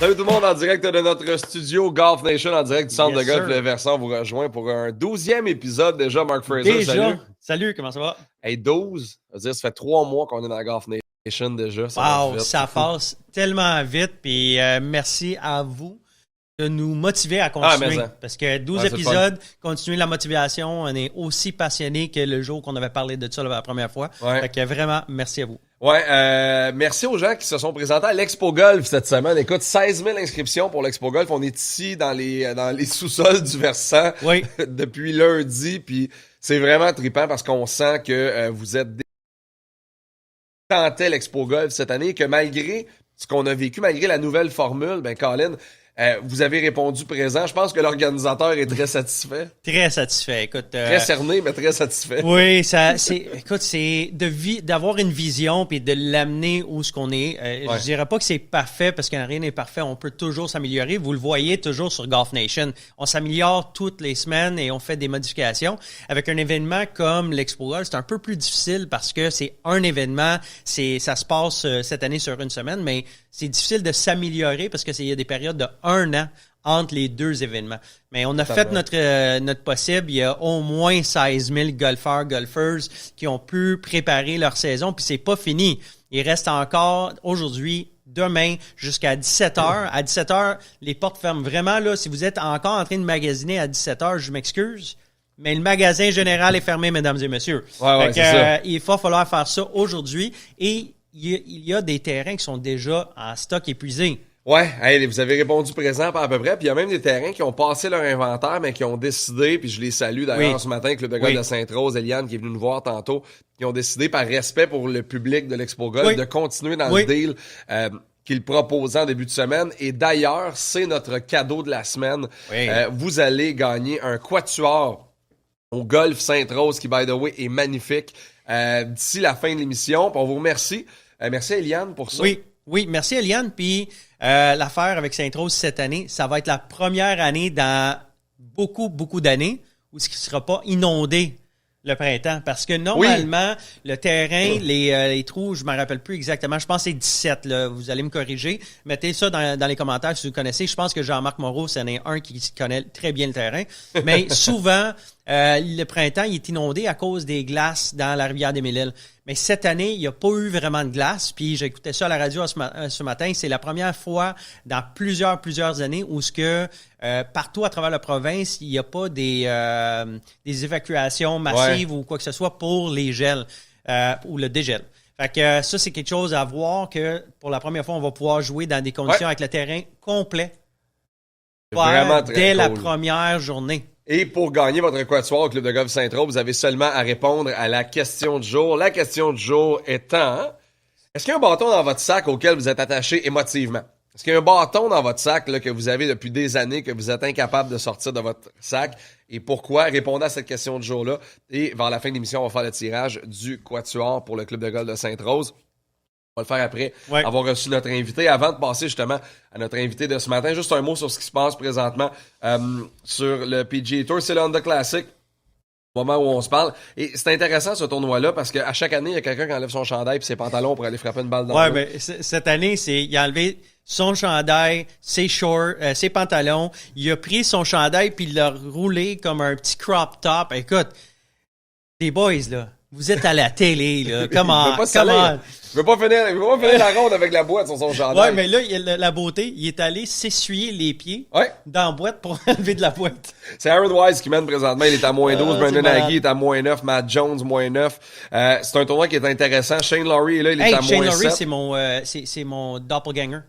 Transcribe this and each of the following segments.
Salut tout le monde en direct de notre studio Golf Nation, en direct du centre de golf sir. Le Versant. On vous rejoint pour un 12e épisode déjà. Mark Fraser, salut. Salut, comment ça va? Hey, 12, ça veut dire ça fait 3 mois qu'on est dans la Golf Nation déjà. Ça va Wow, vite, ça passe tellement vite. Puis merci à vous de nous motiver à continuer. Parce que 12 épisodes, continuer la motivation, on est aussi passionnés que le jour qu'on avait parlé de ça la première fois. Ouais. Fait que vraiment, merci à vous. Ouais, merci aux gens qui se sont présentés à l'Expo Golf cette semaine. Écoute, 16 000 inscriptions pour l'Expo Golf. On est ici dans les sous-sols du Versant depuis lundi. Puis c'est vraiment trippant parce qu'on sent que vous êtes tenté l'Expo Golf cette année et que malgré ce qu'on a vécu, malgré la nouvelle formule, ben Colin, vous avez répondu présent. Je pense que l'organisateur est très satisfait. Très satisfait. Écoute, très cerné, mais très satisfait. Oui, écoute, c'est d'avoir une vision puis de l'amener où ce qu'on est. Je dirais pas que c'est parfait parce que rien n'est parfait. On peut toujours s'améliorer. Vous le voyez toujours sur Golf Nation. On s'améliore toutes les semaines et on fait des modifications. Avec un événement comme l'Expo Golf, c'est un peu plus difficile parce que c'est un événement. Ça se passe cette année sur une semaine, mais c'est difficile de s'améliorer parce qu'il y a des périodes de 1 an entre les deux événements. Mais on a fait notre possible. Il y a au moins 16 000 golfeuses qui ont pu préparer leur saison. Puis c'est pas fini. Il reste encore aujourd'hui, demain, jusqu'à 17h. À 17h, les portes ferment. Vraiment, là, si vous êtes encore en train de magasiner à 17h, je m'excuse. Mais le magasin général est fermé, mesdames et messieurs. Il va falloir faire ça aujourd'hui. Et il y a des terrains qui sont déjà en stock épuisé. Ouais, hey, vous avez répondu présent à peu près. Puis il y a même des terrains qui ont passé leur inventaire, mais qui ont décidé, puis je les salue d'ailleurs ce matin, Club de golf de Sainte-Rose, Eliane qui est venue nous voir tantôt, qui ont décidé par respect pour le public de l'Expo Golf de continuer dans le deal qu'il proposait en début de semaine. Et d'ailleurs, c'est notre cadeau de la semaine. Vous allez gagner un quatuor au Golf Sainte-Rose qui, by the way, est magnifique d'ici la fin de l'émission. Puis on vous remercie. Merci Eliane pour ça. Oui, merci Eliane. Puis l'affaire avec Sainte-Rose cette année, ça va être la première année dans beaucoup d'années où ce qui ne sera pas inondé le printemps. Parce que normalement, le terrain, les trous, je ne me rappelle plus exactement, je pense que c'est 17, là, vous allez me corriger. Mettez ça dans les commentaires si vous connaissez. Je pense que Jean-Marc Moreau, c'en est un qui connaît très bien le terrain. Mais souvent, le printemps, il est inondé à cause des glaces dans la rivière des Mille-Îles. Mais cette année, il n'y a pas eu vraiment de glace. Puis j'écoutais ça à la radio ce matin. C'est la première fois dans plusieurs années où partout à travers la province, il n'y a pas des évacuations massives ou quoi que ce soit pour les gels ou le dégel. Fait que ça, c'est quelque chose à voir que pour la première fois, on va pouvoir jouer dans des conditions avec le terrain complet. Vraiment très dès la première journée. Et pour gagner votre quatuor au Club de golf Sainte-Rose, vous avez seulement à répondre à la question du jour. La question du jour étant, est-ce qu'il y a un bâton dans votre sac auquel vous êtes attaché émotivement? Est-ce qu'il y a un bâton dans votre sac là, que vous avez depuis des années, que vous êtes incapable de sortir de votre sac? Et pourquoi? Répondez à cette question du jour-là. Et vers la fin de l'émission, on va faire le tirage du quatuor pour le Club de golf de Sainte-Rose. On va le faire après avoir reçu notre invité. Avant de passer justement à notre invité de ce matin, juste un mot sur ce qui se passe présentement sur le PGA Tour. C'est le Honda Classic, au moment où on se parle. Et c'est intéressant ce tournoi-là parce qu'à chaque année, il y a quelqu'un qui enlève son chandail et ses pantalons pour aller frapper une balle dans le dos. Mais cette année, il a enlevé son chandail, ses shorts, ses pantalons. Il a pris son chandail puis il l'a roulé comme un petit crop top. Écoute, les boys, là, vous êtes à la télé, là. Comment? Il veut pas finir la ronde avec la boîte sur son chandail. Ouais, mais là, la beauté, il est allé s'essuyer les pieds dans la boîte pour enlever de la boîte. C'est Aaron Wise qui mène présentement. Il est à moins 12. Brandon Nagy est à moins 9. Matt Jones, moins 9. C'est un tournoi qui est intéressant. Shane Lowry est là, il est à moins 7. Shane Lowry, c'est mon doppelganger.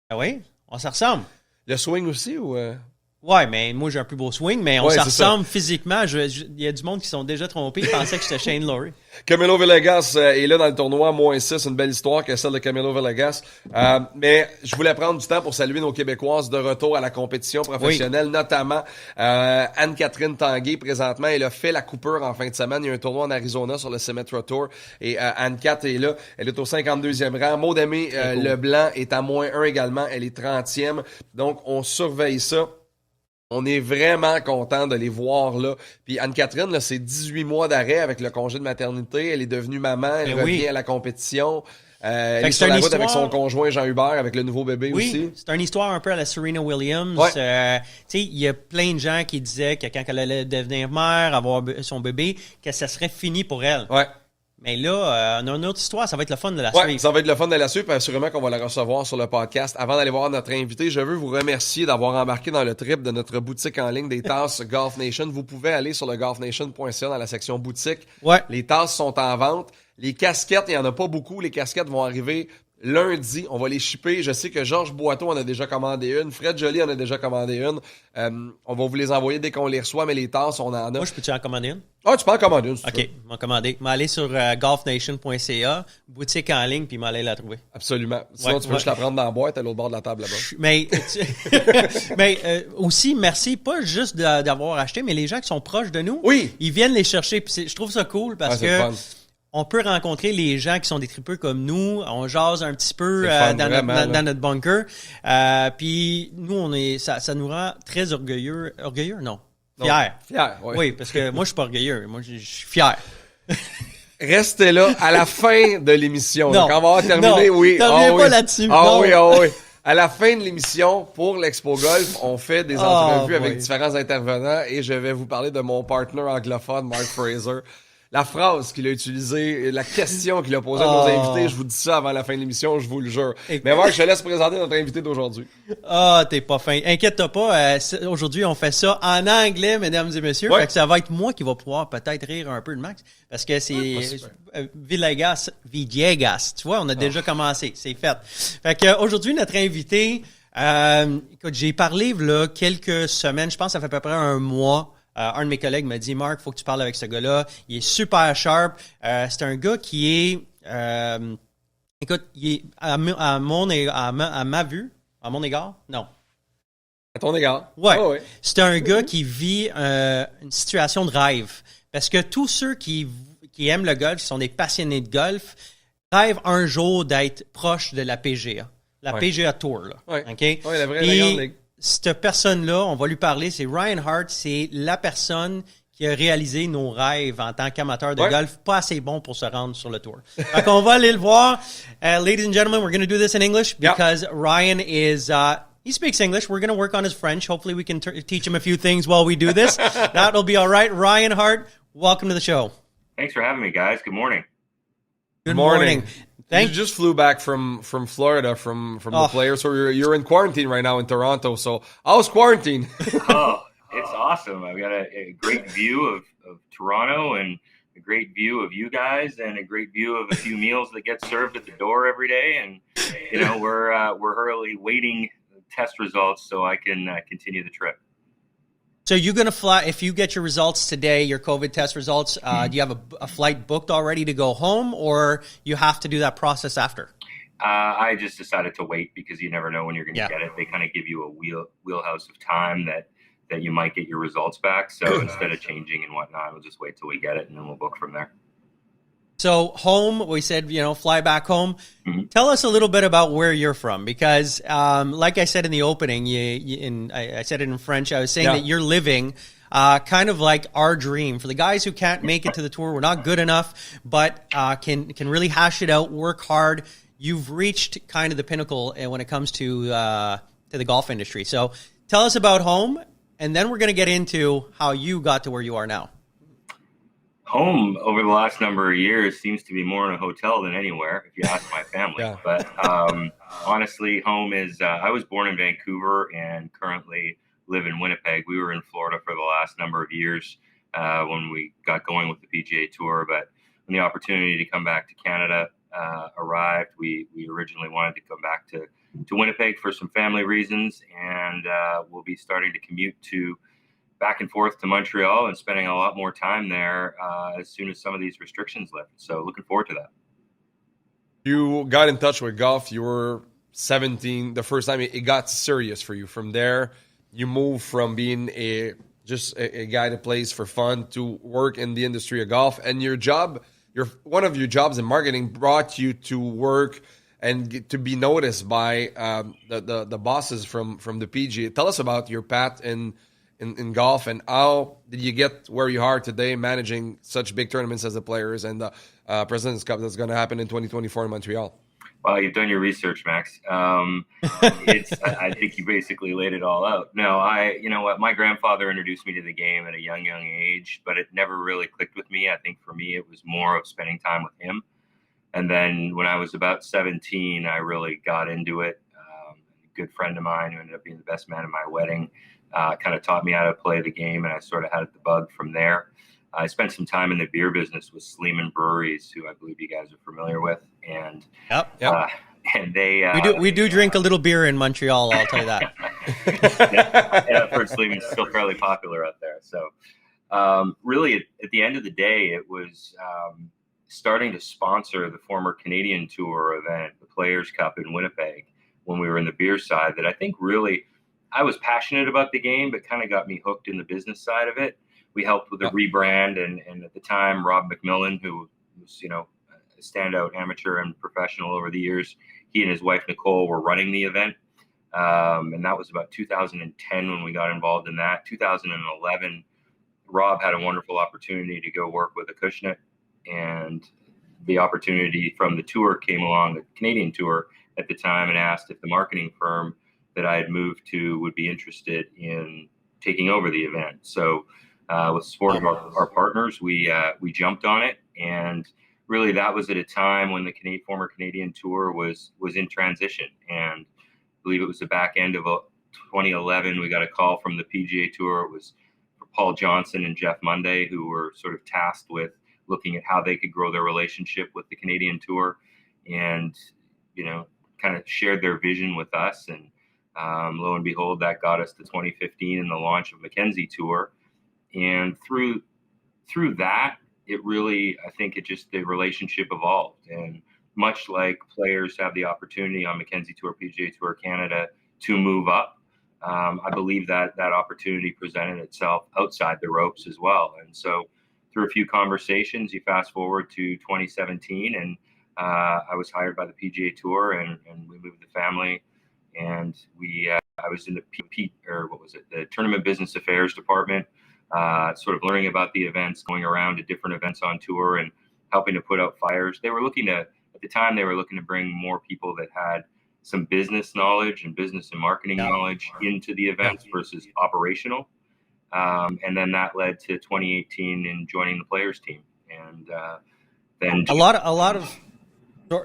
Ah oui? On s'en ressemble. Le swing aussi ou... Ouais, mais moi, j'ai un plus beau swing, mais on s'en ressemble physiquement. Il y a du monde qui sont déjà trompés. Ils pensaient que j'étais Shane Lowry. Camilo Villegas est là dans le tournoi, moins 6. Une belle histoire que celle de Camilo Villegas. Mais je voulais prendre du temps pour saluer nos Québécoises de retour à la compétition professionnelle, notamment Anne-Catherine Tanguay. Présentement, elle a fait la coupure en fin de semaine. Il y a un tournoi en Arizona sur le Symetra Tour. Et Anne-Cat est là. Elle est au 52e rang. Maud Aimé Leblanc est à moins 1 également. Elle est 30e. Donc, on surveille ça. On est vraiment content de les voir là. Puis Anne-Catherine, là, c'est 18 mois d'arrêt avec le congé de maternité. Elle est devenue maman, elle revient à la compétition. Elle est sur la route avec son conjoint Jean-Hubert, avec le nouveau bébé aussi. Oui, c'est une histoire un peu à la Serena Williams. Ouais. Tu sais, il y a plein de gens qui disaient que quand elle allait devenir mère, avoir son bébé, que ça serait fini pour elle. Ouais. Mais là, on a une autre histoire. Ça va être le fun de la Ouais, suivre. ça va être le fun de la suivre, puis assurément qu'on va la recevoir sur le podcast. Avant d'aller voir notre invité, je veux vous remercier d'avoir embarqué dans le trip de notre boutique en ligne des tasses Golf Nation. Vous pouvez aller sur le golfnation.ca dans la section boutique. Ouais. Les tasses sont en vente. Les casquettes, il n'y en a pas beaucoup. Les casquettes vont arriver lundi. On va les shipper. Je sais que Georges Boiteau en a déjà commandé une. Fred Joly en a déjà commandé une. On va vous les envoyer dès qu'on les reçoit, mais les tasses, on en a. Moi, je peux-tu en commander une? Ah, tu peux en commander une, si tu OK, veux. je vais en commander. Je vais aller sur golfnation.ca, boutique en ligne, puis je vais aller la trouver. Absolument. Sinon, tu peux juste la prendre dans la boîte à l'autre bord de la table là-bas. Mais, aussi, merci, pas juste d'avoir acheté, mais les gens qui sont proches de nous, Oui. ils viennent les chercher. Puis je trouve ça cool parce c'est le que fun. on peut rencontrer les gens qui sont des tripeux comme nous. On jase un petit peu C'est le fun, dans vraiment, dans notre bunker. Puis nous, ça nous rend très orgueilleux. Orgueilleux? Non. Fier. Fier, oui. Oui, parce que moi, je suis pas orgueilleux. Moi, je suis fier. Restez là à la fin de l'émission. Non. Quand on va avoir terminé, Non. oui. T'en viens oui. pas là-dessus. Ah Non. oui, ah oui. À la fin de l'émission, pour l'Expo Golf, on fait des entrevues avec différents intervenants et je vais vous parler de mon partner anglophone, Mark Fraser. La phrase qu'il a utilisée, la question qu'il a posée à nos invités, je vous dis ça avant la fin de l'émission, je vous le jure. Mais Mark, je te laisse présenter notre invité d'aujourd'hui. Ah, t'es pas fin. Inquiète-toi pas. Aujourd'hui, on fait ça en anglais, mesdames et messieurs. Ouais. Fait que ça va être moi qui va pouvoir peut-être rire un peu de Max. Parce que c'est Villegas. Tu vois, on a déjà commencé. C'est fait. Fait que aujourd'hui, notre invité, écoute, j'ai parlé là quelques semaines, je pense que ça fait à peu près un mois. Un de mes collègues m'a dit, Marc, faut que tu parles avec ce gars-là. Il est super sharp. C'est un gars qui est, écoute, il est à ma vue, à mon égard, non. À ton égard. Ouais. Oh, ouais. C'est un gars qui vit une situation de rêve. Parce que tous ceux qui aiment le golf, qui sont des passionnés de golf, rêvent un jour d'être proche de la PGA. La PGA Tour, là. Ouais. OK? Ouais, la vraie la grande ligue. Cette personne-là, on va lui parler, c'est Ryan Hart. C'est la personne qui a réalisé nos rêves en tant qu'amateur de golf, pas assez bon pour se rendre sur le tour. Donc, on va aller le voir. Ladies and gentlemen, we're going to do this in English because Ryan is... he speaks English. We're going to work on his French. Hopefully, we can teach him a few things while we do this. That'll be all right. Ryan Hart, welcome to the show. Thanks for having me, guys. Good morning. Good morning. You just flew back from Florida from the players, so you're in quarantine right now in Toronto. So how's quarantine? Oh, it's awesome. I've got a great view of Toronto and a great view of you guys and a great view of a few meals that get served at the door every day. And you know we're early waiting test results so I can continue the trip. So you're going to fly, if you get your results today, your COVID test results, do you have a flight booked already to go home, or you have to do that process after? I just decided to wait because you never know when you're going to get it. They kind of give you a wheelhouse of time that you might get your results back. So instead of changing and whatnot, we'll just wait till we get it and then we'll book from there. So home, we said, fly back home. Mm-hmm. Tell us a little bit about where you're from, because like I said in the opening, I said it in French, I was saying that you're living kind of like our dream. For the guys who can't make it to the tour, we're not good enough, but can really hash it out, work hard. You've reached kind of the pinnacle when it comes to the golf industry. So tell us about home, and then we're going to get into how you got to where you are now. Home over the last number of years seems to be more in a hotel than anywhere, if you ask my family. But honestly, home is, I was born in Vancouver and currently live in Winnipeg. We were in Florida for the last number of years when we got going with the PGA Tour. But when the opportunity to come back to Canada arrived, we originally wanted to come back to Winnipeg for some family reasons. And we'll be starting to commute back and forth to Montreal and spending a lot more time there as soon as some of these restrictions lift. So looking forward to that. You got in touch with golf. You were 17. The first time it got serious for you. From there, you moved from being just a guy that plays for fun to work in the industry of golf. And your job, one of your jobs in marketing brought you to work and to be noticed by the bosses from the PGA. Tell us about your path in golf, and how did you get where you are today, managing such big tournaments as the Players and the President's Cup that's going to happen in 2024 in Montreal? Well, you've done your research, Max. I think you basically laid it all out. No, you know what? My grandfather introduced me to the game at a young age, but it never really clicked with me. I think for me, it was more of spending time with him. And then when I was about 17, I really got into it. A good friend of mine who ended up being the best man at my wedding kind of taught me how to play the game, and I sort of had the bug from there. I spent some time in the beer business with Sleeman Breweries, who I believe you guys are familiar with, and yep. And they we do drink a little beer in Montreal. I'll tell you that. Yeah, I've heard Sleeman's still fairly popular out there. So really, at the end of the day, it was starting to sponsor the former Canadian Tour event, the Players Cup in Winnipeg, when we were in the beer side. That I think really, I was passionate about the game, but kind of got me hooked in the business side of it. We helped with the rebrand, and at the time, Rob McMillan, who was, you know, a standout amateur and professional over the years, he and his wife Nicole were running the event, and that was about 2010 when we got involved in that. 2011, Rob had a wonderful opportunity to go work with Acushnet, and the opportunity from the tour came along, the Canadian Tour at the time, and asked if the marketing firm that I had moved to would be interested in taking over the event. So with support of our partners, we jumped on it, and really that was at a time when the former Canadian Tour was in transition. And I believe it was the back end of 2011. We got a call from the PGA Tour. It was for Paul Johnson and Jeff Monday, who were sort of tasked with looking at how they could grow their relationship with the Canadian Tour, and you know, kind of shared their vision with us. And lo and behold, that got us to 2015 and the launch of Mackenzie Tour. And through that, it really, I think the relationship evolved. And much like players have the opportunity on Mackenzie Tour, PGA Tour Canada to move up, I believe that opportunity presented itself outside the ropes as well. And so through a few conversations, you fast forward to 2017, and I was hired by the PGA Tour, and we moved the family, and I was in the Tournament Business Affairs department, sort of learning about the events, going around to different events on tour and helping to put out fires. At the time, they were looking to bring more people that had some business knowledge and business and marketing knowledge into the events versus operational. And then that led to 2018 and joining the players team. And then a lot of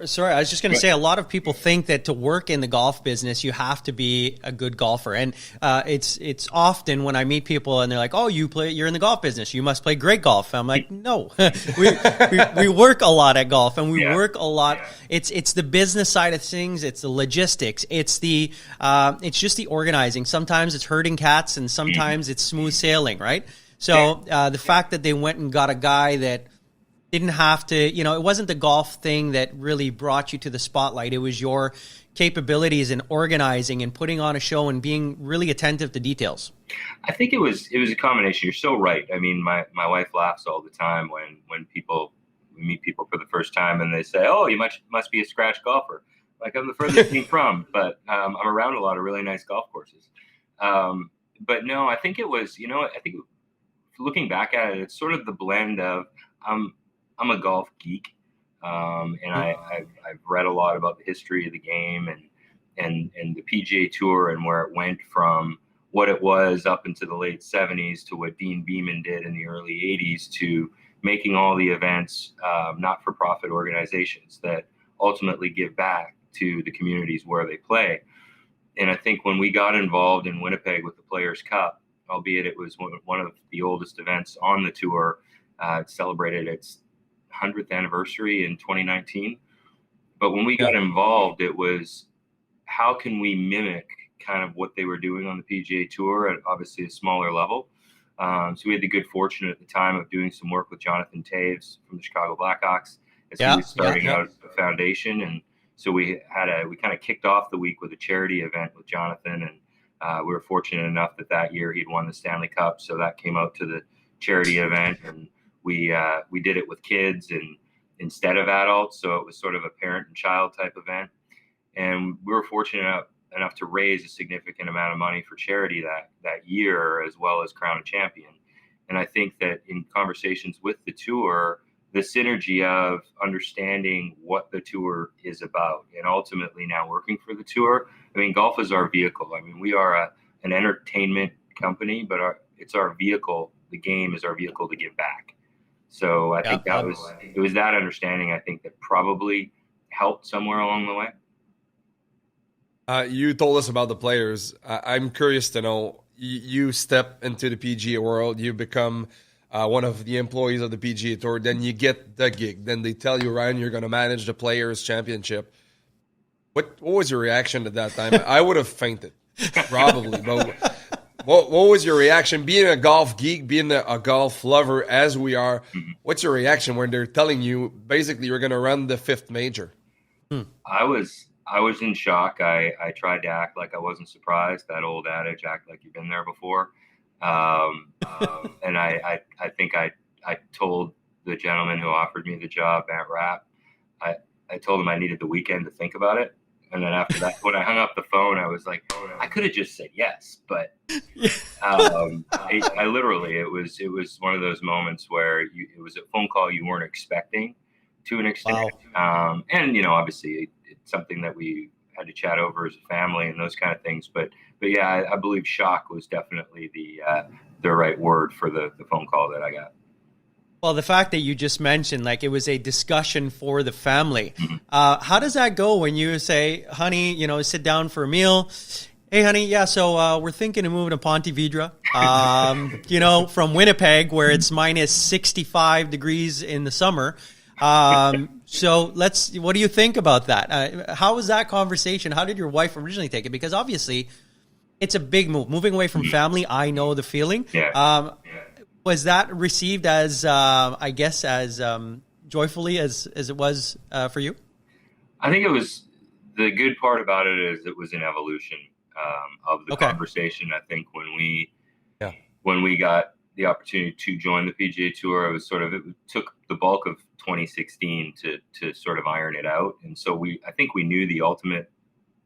sorry, I was just going to say, a lot of people think that to work in the golf business, you have to be a good golfer. And it's often when I meet people and they're like, oh, you're in the golf business, you must play great golf. I'm like, no, we work a lot at golf, and we work a lot. Yeah. It's the business side of things. It's the logistics. It's just the organizing. Sometimes it's herding cats, and sometimes it's smooth sailing, right? So the fact that they went and got a guy that didn't have to, it wasn't the golf thing that really brought you to the spotlight. It was your capabilities in organizing and putting on a show and being really attentive to details. I think it was a combination. You're so right. I mean, my wife laughs all the time when we meet people for the first time and they say, oh, you must be a scratch golfer. Like, I'm the furthest thing from, but I'm around a lot of really nice golf courses. But no, I think it was, I think looking back at it, it's sort of the blend of, I'm a golf geek, and I've read a lot about the history of the game and the PGA Tour and where it went from what it was up into the late 70s to what Dean Beeman did in the early 80s to making all the events not-for-profit organizations that ultimately give back to the communities where they play. And I think when we got involved in Winnipeg with the Players Cup, albeit it was one of the oldest events on the tour, it celebrated its 100th anniversary in 2019. But when we got involved, it was how can we mimic kind of what they were doing on the PGA Tour at obviously a smaller level. So we had the good fortune at the time of doing some work with Jonathan Taves from the Chicago Blackhawks as he was starting out the foundation. And so we kind of kicked off the week with a charity event with Jonathan, and we were fortunate enough that year he'd won the Stanley Cup. So that came out to the charity event, and we did it with kids and instead of adults. So it was sort of a parent and child type event. And we were fortunate enough to raise a significant amount of money for charity that year, as well as crown a champion. And I think that in conversations with the tour, the synergy of understanding what the tour is about, and ultimately now working for the tour. I mean, golf is our vehicle. I mean, we are an entertainment company, but it's our vehicle. The game is our vehicle to give back. So I think it was that understanding, I think, that probably helped somewhere along the way. You told us about the players. I'm curious to know, you step into the PGA world, you become one of the employees of the PGA Tour, then you get the gig. Then they tell you, Ryan, you're going to manage the Players Championship. What was your reaction at that time? I would have fainted, probably. But what was your reaction? Being a golf geek, being a golf lover, as we are, what's your reaction when they're telling you, basically, you're going to run the 5th major? I was in shock. I tried to act like I wasn't surprised. That old adage, act like you've been there before. And I think I told the gentleman who offered me the job, Matt Rapp, I told him I needed the weekend to think about it. And then after that, when I hung up the phone, I was like, I could have just said yes, but I literally, it was one of those moments where it was a phone call you weren't expecting to an extent. Wow. And, obviously it's something that we had to chat over as a family and those kind of things. But yeah, I believe shock was definitely the right word for the phone call that I got. Well, the fact that you just mentioned, like, it was a discussion for the family. How does that go when you say, honey, sit down for a meal? Hey, honey, yeah, so we're thinking of moving to Ponte Vedra, from Winnipeg, where it's minus 65 degrees in the summer. So what do you think about that? How was that conversation? How did your wife originally take it? Because obviously it's a big move. Moving away from family, I know the feeling. Yeah. Was that received as, as joyfully as it was for you? I think it was, the good part about it is it was an evolution of the conversation. I think when we got the opportunity to join the PGA Tour, it took the bulk of 2016 to sort of iron it out. And so I think we knew the ultimate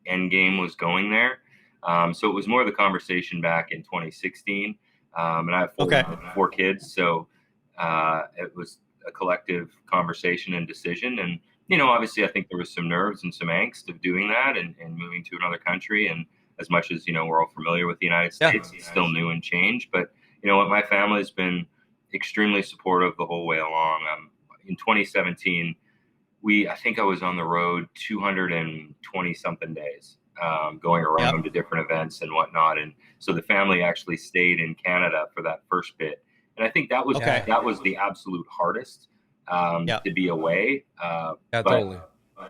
end game was going there. So it was more the conversation back in 2016. And I have 4 kids. So it was a collective conversation and decision. And, obviously I think there was some nerves and some angst of doing that and moving to another country. And as much as, we're all familiar with the United States, it's still new and change. But my family has been extremely supportive the whole way along. In 2017, I think I was on the road 220 something days, going around to different events and whatnot. And so the family actually stayed in Canada for that first bit. And I think that was the absolute hardest, to be away. Totally.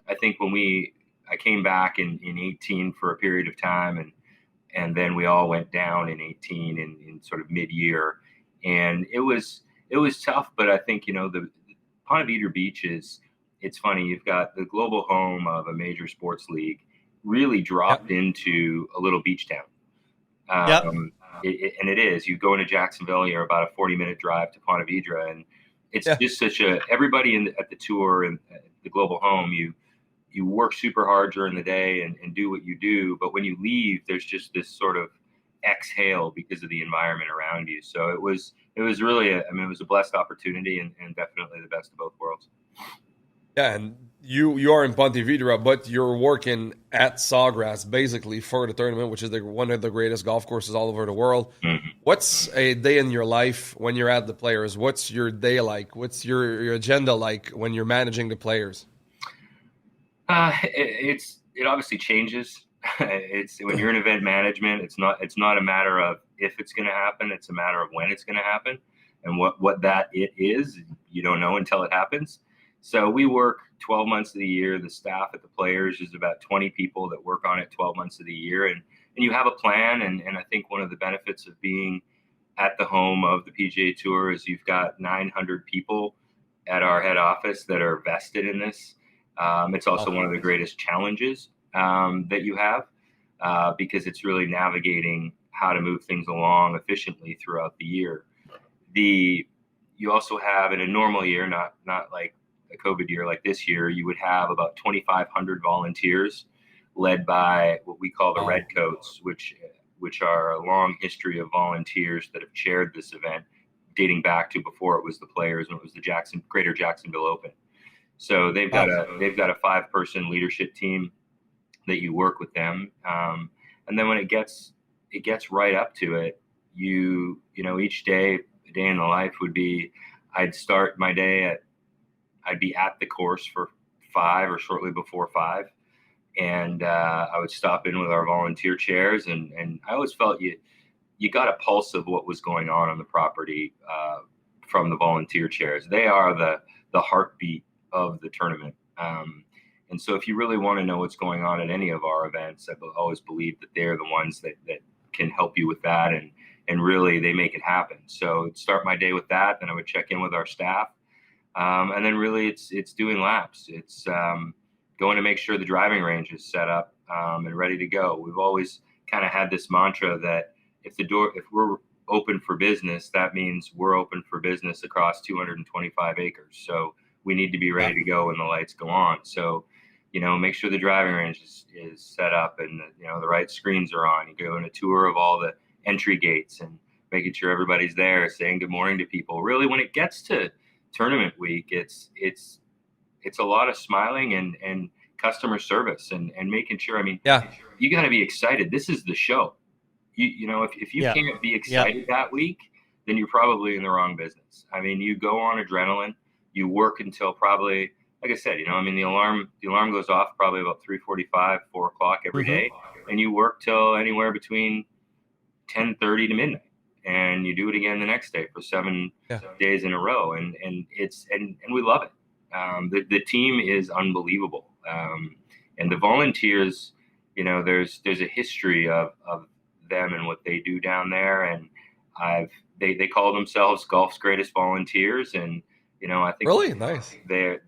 I think I came back in 18 for a period of time, and then we all went down in 18 in sort of mid-year, and it was tough. But I think the Ponte Vedra Beach it's funny. You've got the global home of a major sports league really dropped into a little beach town. And it is. You go into Jacksonville, you're about a 40-minute drive to Ponte Vedra, and it's just everybody at the tour and the global home, you work super hard during the day and do what you do. But when you leave, there's just this sort of exhale because of the environment around you. So it was really, it was a blessed opportunity and definitely the best of both worlds. Yeah, and you are in Ponte Vedra, but you're working at Sawgrass basically for the tournament, which is one of the greatest golf courses all over the world. Mm-hmm. What's a day in your life when you're at the Players? What's your day like? What's your agenda like when you're managing the Players? It obviously changes. It's when you're in event management, it's not a matter of if it's going to happen. It's a matter of when it's going to happen, and what that it is. You don't know until it happens. So we work 12 months of the year. The staff at the Players is about 20 people that work on it 12 months of the year. And you have a plan. And I think one of the benefits of being at the home of the PGA Tour is you've got 900 people at our head office that are vested in this. It's also one of the greatest challenges that you have because it's really navigating how to move things along efficiently throughout the year. You also have, in a normal year, not like a COVID year like this year, you would have about 2,500 volunteers led by what we call the Redcoats, which are a long history of volunteers that have chaired this event dating back to before it was the Players and it was the Greater Jacksonville Open. So they've got a 5-person leadership team that you work with them. And then when it gets right up to it, you know, each day, a day in the life would be, I'd start my day I'd be at the course for 5 or shortly before 5. And I would stop in with our volunteer chairs. And I always felt you got a pulse of what was going on the property from the volunteer chairs. They are the heartbeat of the tournament. And so if you really want to know what's going on at any of our events, I've always believed that they're the ones that can help you with that. And really they make it happen. So I'd start my day with that. Then I would check in with our staff. And then really it's doing laps. It's going to make sure the driving range is set up and ready to go. We've always kind of had this mantra that if we're open for business, that means we're open for business across 225 acres. So we need to be ready to go when the lights go on. So, you know, make sure the driving range is set up and, you know, the right screens are on. You go on a tour of all the entry gates and making sure everybody's there, saying good morning to people. Really, when it gets to tournament week, it's a lot of smiling and customer service and making sure, I mean, you got to be excited. This is the show. You know, if you can't be excited that week, then you're probably in the wrong business. I mean, you go on adrenaline, you work until probably, like I said, you know, I mean, the alarm goes off probably about 3:45, 4 o'clock every day, and you work till anywhere between 10:30 to midnight, and you do it again the next day for 7 days in a row, and we love it. The team is unbelievable, and the volunteers, you know, there's a history of them and what they do down there, and they call themselves golf's greatest volunteers, and you know, I think really nice. They're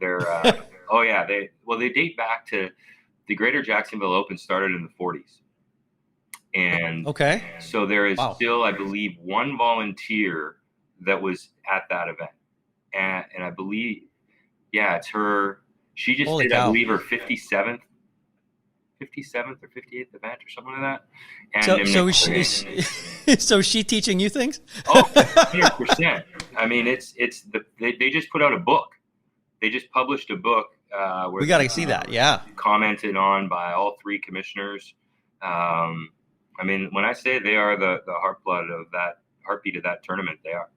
oh yeah, they date back to the Greater Jacksonville Open started in the 40s, and so there is still, I believe, one volunteer that was at that event, and I believe, it's her. She just did, I believe, her 57th or 58th event or something like that. And so she teaching you things? Oh, 100%. I mean, they just put out a book. They just published a book. Where we got to see that. Yeah. Commented on by all 3 commissioners. I mean, when I say they are the heartbeat of that tournament, they are.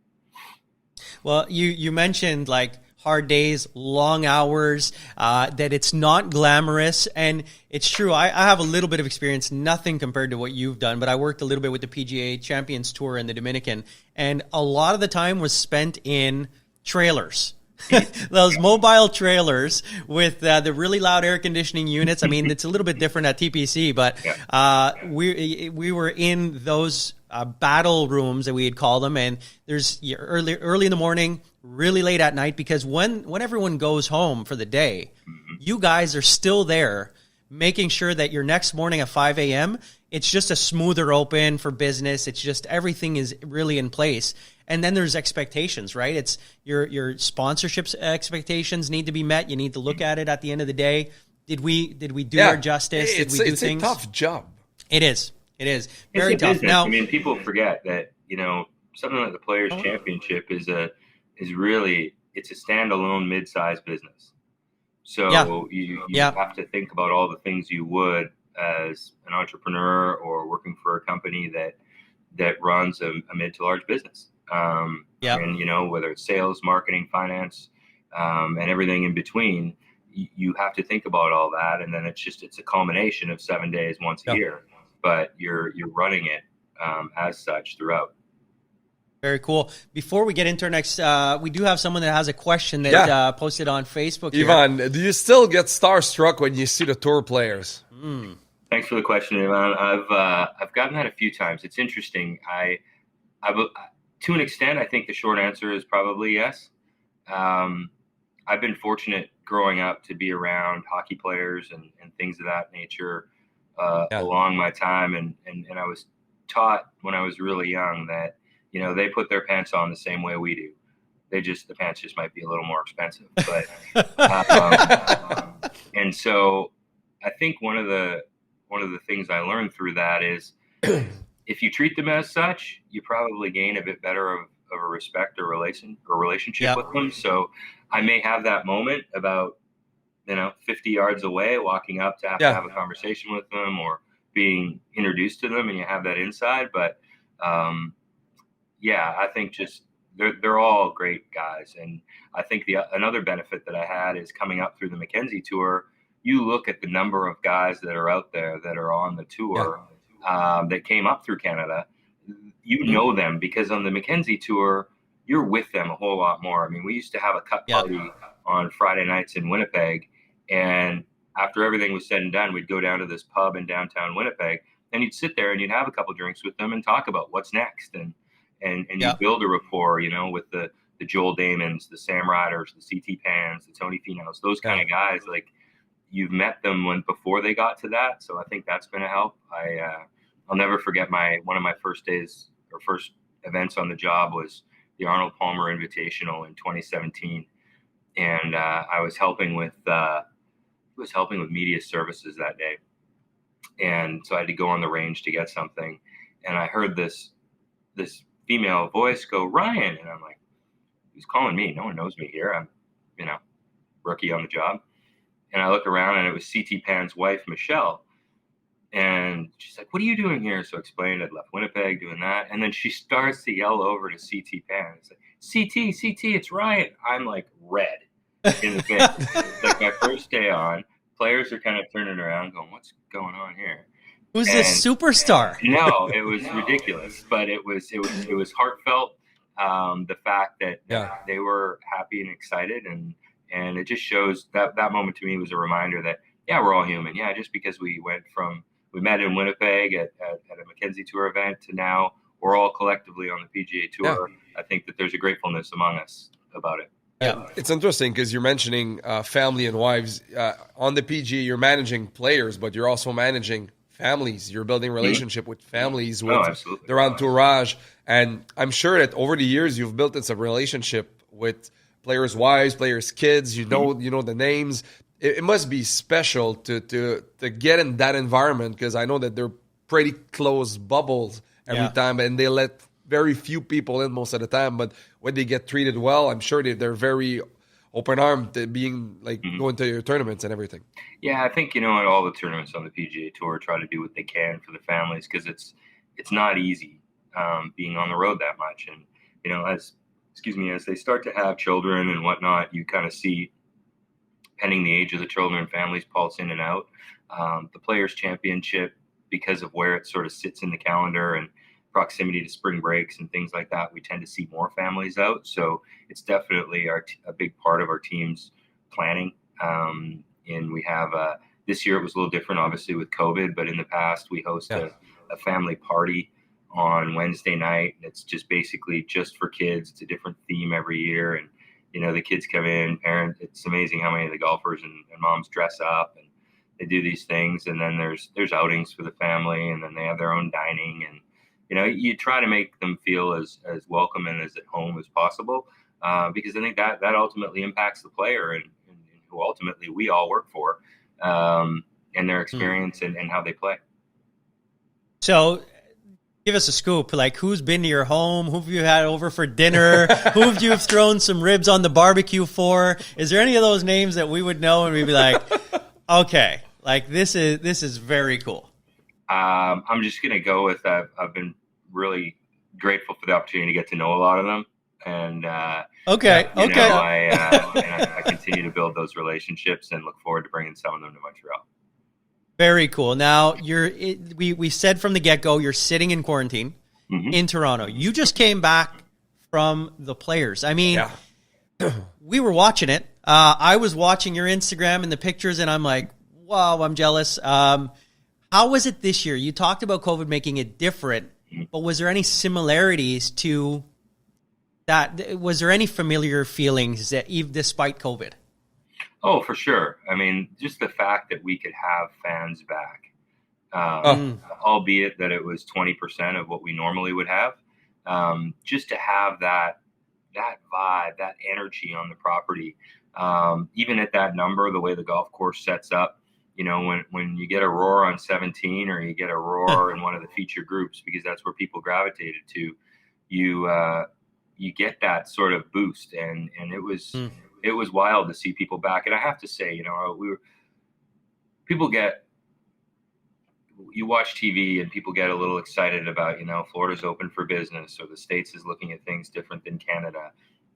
Well, you mentioned like hard days, long hours, that it's not glamorous. And it's true. I have a little bit of experience, nothing compared to what you've done, but I worked a little bit with the PGA Champions Tour in the Dominican. And a lot of the time was spent in trailers. Those mobile trailers with the really loud air conditioning units. I mean, it's a little bit different at TPC, but we were in those battle rooms that we had called them, and there's early in the morning, really late at night, because when everyone goes home for the day, you guys are still there making sure that your next morning at 5 a.m., it's just a smoother open for business. It's just everything is really in place. And then there's expectations, right? It's your sponsorships expectations need to be met. You need to look at it at the end of the day. Did we do our justice? Did we do things? It's a tough job. It is. Very tough. Business. Now, I mean, people forget that, you know, something like the Players Championship is really, it's a standalone mid-sized business. So you have to think about all the things you would as an entrepreneur or working for a company that runs a mid to large business. And, you know, whether it's sales, marketing, finance, and everything in between, you have to think about all that. And then it's a culmination of 7 days once a year, but you're running it as such throughout. Very cool. Before we get into our next, we do have someone that has a question that posted on Facebook. Ivan, do you still get starstruck when you see the tour players? Thanks for the question, Ivan. I've gotten that a few times. It's interesting. To an extent, I think the short answer is probably yes. I've been fortunate growing up to be around hockey players and things of that nature along my time, and I was taught when I was really young that, you know, they put their pants on the same way we do. The pants just might be a little more expensive, but and so I think one of the things I learned through that is if you treat them as such, you probably gain a bit better a respect or relationship with them. So I may have that moment about 50 yards away, walking up to have a conversation with them or being introduced to them, and you have that inside. But I think just they're all great guys, and I think another benefit that I had is coming up through the Mackenzie Tour. You look at the number of guys that are out there that are on the tour that came up through Canada. You know them because on the Mackenzie Tour, you're with them a whole lot more. I mean, we used to have a cut party on Friday nights in Winnipeg, and after everything was said and done, we'd go down to this pub in downtown Winnipeg, and you'd sit there and you'd have a couple drinks with them and talk about what's next, and you build a rapport, with the Joel Damons, the Sam Riders, the CT Pans, the Tony Finos, those kind of guys. Like, you've met them before they got to that, so I think that's going to help. I'll never forget one of my first days or first events on the job was the Arnold Palmer Invitational in 2017, and I was helping with media services that day, and so I had to go on the range to get something, and I heard this female voice go, "Ryan," and I'm like, "Who's calling me? No one knows me here. I'm rookie on the job." And I look around, and it was CT Pan's wife, Michelle. And she's like, "What are you doing here?" So I explained I'd left Winnipeg doing that. And then she starts to yell over to CT Pan. It's like, CT, it's Ryan. I'm like red in the face. It's like my first day on. Players are kind of turning around going, "What's going on here?" Who's this superstar? No, it was ridiculous, but it was heartfelt. The fact that they were happy and excited, and it just shows that moment to me was a reminder that we're all human. Yeah, just because we met in Winnipeg at a Mackenzie Tour event to now we're all collectively on the PGA Tour. I think that there's a gratefulness among us about it. Yeah, it's interesting because you're mentioning family and wives. On the PGA, you're managing players, but you're also managing families. You're building relationship with families, with their entourage. And I'm sure that over the years, you've built this relationship with players' wives, players' kids. You know the names. It must be special to get in that environment, because I know that they're pretty close bubbles every time, and they let very few people in most of the time. But when they get treated well, I'm sure they're very open-armed to being going to your tournaments and everything. Yeah, I think, at all the tournaments on the PGA Tour try to do what they can for the families, because it's not easy being on the road that much. And, as they start to have children and whatnot, you kind of see, depending the age of the children, families pulse in and out. The Players' Championship, because of where it sort of sits in the calendar and proximity to spring breaks and things like that, we tend to see more families out. So it's definitely a big part of our team's planning. And we have this year it was a little different, obviously, with COVID, but in the past we host a family party on Wednesday night. It's just basically just for kids. It's a different theme every year, and the kids come in, parents. It's amazing how many of the golfers and moms dress up, and they do these things. And then there's outings for the family, and then they have their own dining, and you try to make them feel as welcome and as at home as possible, because I think that ultimately impacts the player and who ultimately we all work for, and their experience and how they play. So give us a scoop. Like, who's been to your home? Who have you had over for dinner? Who have you thrown some ribs on the barbecue for? Is there any of those names that we would know and we'd be like, okay, like this is very cool? I'm just going to go with I've been really grateful for the opportunity to get to know a lot of them. And I continue to build those relationships and look forward to bringing some of them to Montreal. Very cool. Now, we said from the get-go, you're sitting in quarantine in Toronto. You just came back from the Players. I mean, we were watching it. I was watching your Instagram and the pictures, and I'm like, wow, I'm jealous. How was it this year? You talked about COVID making it different, but was there any similarities to that? Was there any familiar feelings that, even despite COVID? Oh, for sure. I mean, just the fact that we could have fans back, albeit that it was 20% of what we normally would have, just to have that vibe, that energy on the property, even at that number, the way the golf course sets up, when you get a roar on 17 or you get a roar in one of the feature groups, because that's where people gravitated to, you get that sort of boost, and it was wild to see people back. And I have to say, you watch TV and people get a little excited about, Florida's open for business, or the States is looking at things different than Canada.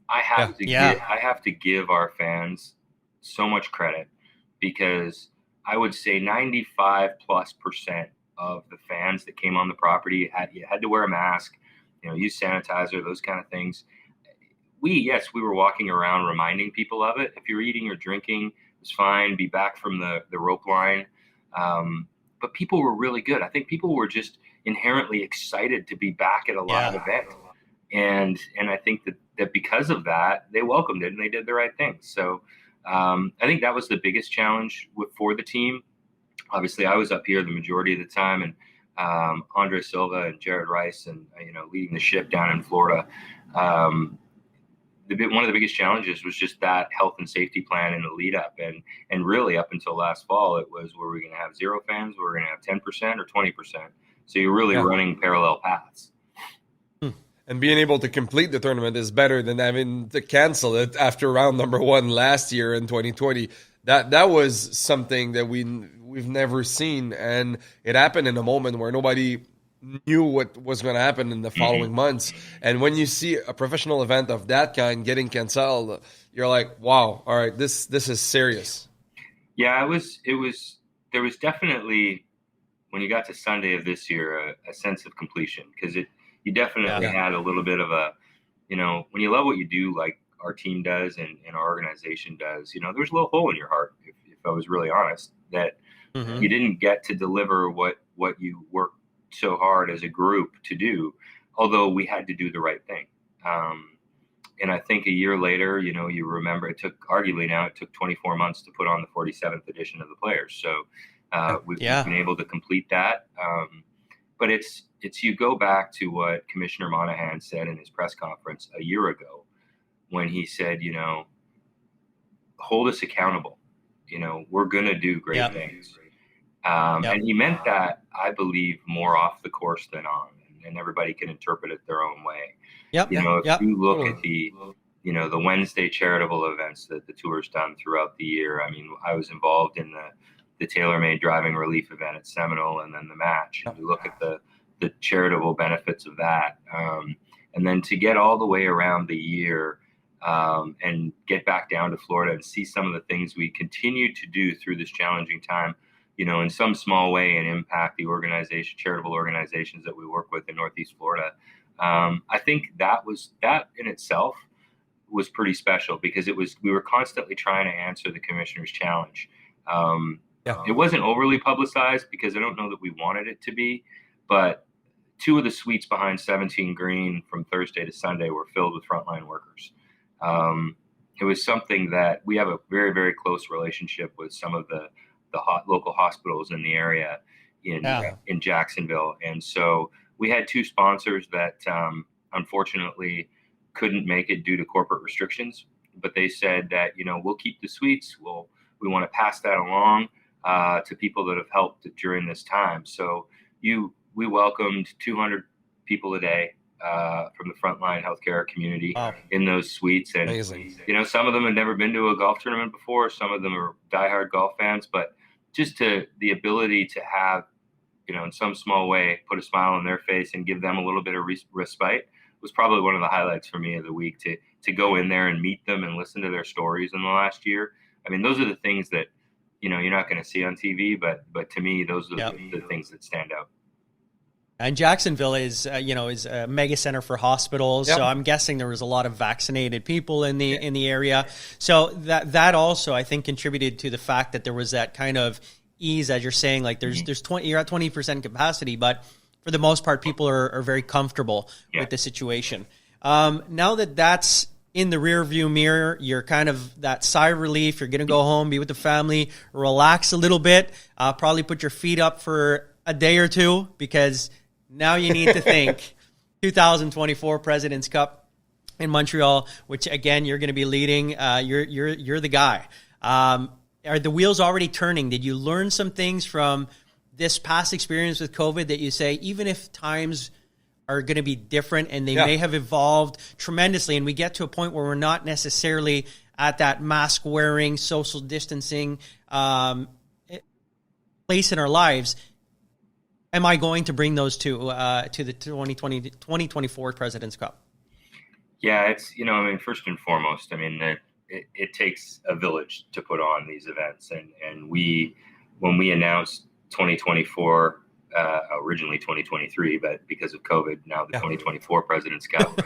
I have to give our fans so much credit, because I would say 95+% of the fans that came on the property had to wear a mask, use sanitizer, those kind of things. We were walking around reminding people of it. If you're eating or drinking, it was fine. Be back from the rope line. But people were really good. I think people were just inherently excited to be back at a live event. And I think that because of that, they welcomed it and they did the right thing. So I think that was the biggest challenge for the team. Obviously, I was up here the majority of the time, and Andre Silva and Jared Rice, and leading the ship down in Florida. One of the biggest challenges was just that health and safety plan in the lead up, and really up until last fall, it was, were we going to have 0 fans, were we going to have 10% or 20%? So you're really running parallel paths. And being able to complete the tournament is better than having to cancel it after round number 1 last year in 2020. That was something that we've never seen, and it happened in a moment where nobody knew what was going to happen in the following months. And when you see a professional event of that kind getting canceled, you're like, wow, all right, this is serious. Yeah, there was definitely, when you got to Sunday of this year, a sense of completion, because you definitely had a little bit of a, when you love what you do, like our team does and our organization does, there's a little hole in your heart, if I was really honest, that you didn't get to deliver what you worked so hard as a group to do, although we had to do the right thing. And I think a year later, you remember it took 24 months to put on the 47th edition of the Players. So we've been able to complete that. But it's you go back to what Commissioner Monahan said in his press conference a year ago, when he said, hold us accountable. We're going to do great things. And he meant that, I believe, more off the course than on, and everybody can interpret it their own way. If you look at the Wednesday charitable events that the tour's done throughout the year, I mean, I was involved in the TaylorMade driving relief event at Seminole, and then the match. And you look at the charitable benefits of that, and then to get all the way around the year, and get back down to Florida and see some of the things we continue to do through this challenging time, in some small way, and impact the charitable organizations that we work with in Northeast Florida. I think that in itself was pretty special, because we were constantly trying to answer the commissioner's challenge. It wasn't overly publicized, because I don't know that we wanted it to be, but 2 of the suites behind 17 Green from Thursday to Sunday were filled with frontline workers. It was something that we have a very, very close relationship with some of the local hospitals in the area in Jacksonville. And so we had 2 sponsors that unfortunately couldn't make it due to corporate restrictions, but they said that, we'll keep the suites. We want to pass that along to people that have helped during this time. So we welcomed 200 people a day from the frontline healthcare community in those suites. And, amazing. Some of them had never been to a golf tournament before. Some of them are diehard golf fans, but just the ability to have, in some small way, put a smile on their face and give them a little bit of respite was probably one of the highlights for me of the week, to go in there and meet them and listen to their stories in the last year. I mean, those are the things that, you're not going to see on TV, but to me, those are the things that stand out. And Jacksonville is a mega center for hospitals. So I'm guessing there was a lot of vaccinated people in the area. So that also, I think, contributed to the fact that there was that kind of ease, as you're saying, like you're at 20% capacity, but for the most part, people are very comfortable with the situation. Now that's in the rear view mirror, you're kind of that sigh of relief. You're going to go home, be with the family, relax a little bit, probably put your feet up for a day or two, because now you need to think 2024 President's Cup in Montreal, which again you're going to be leading. You're the guy. Are the wheels already turning? Did you learn some things from this past experience with COVID that you say, even if times are going to be different, and they may have evolved tremendously. And we get to a point where we're not necessarily at that mask wearing, social distancing place in our lives. Am I going to bring those to the 2024 President's Cup? Yeah, it's, first and foremost, it takes a village to put on these events. And when we announced 2024, originally 2023, but because of COVID, now the 2024 President's Cup,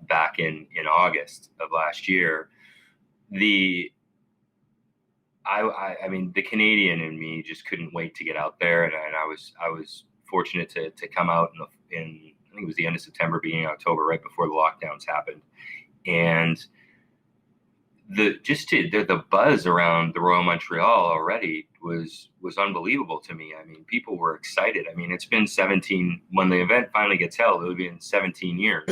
back in August of last year, the Canadian in me just couldn't wait to get out there. And I was fortunate to come out in I think it was the end of September, beginning of October, right before the lockdowns happened. And the buzz around the Royal Montreal already was unbelievable to me. People were excited. It's been 17, when the event finally gets held, it'll be in 17 years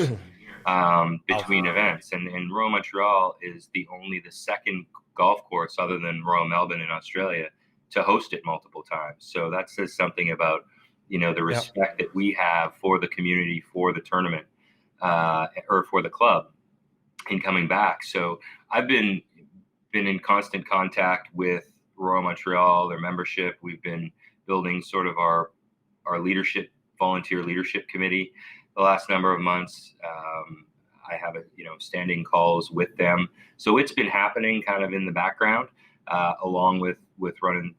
between events. And Royal Montreal is the second golf course other than Royal Melbourne in Australia to host it multiple times. So that says something about, the respect that we have for the community, for the tournament, or for the club in coming back. So I've been in constant contact with Royal Montreal, their membership. We've been building sort of our leadership, volunteer leadership committee the last number of months. I have standing calls with them. So it's been happening kind of in the background, along with running,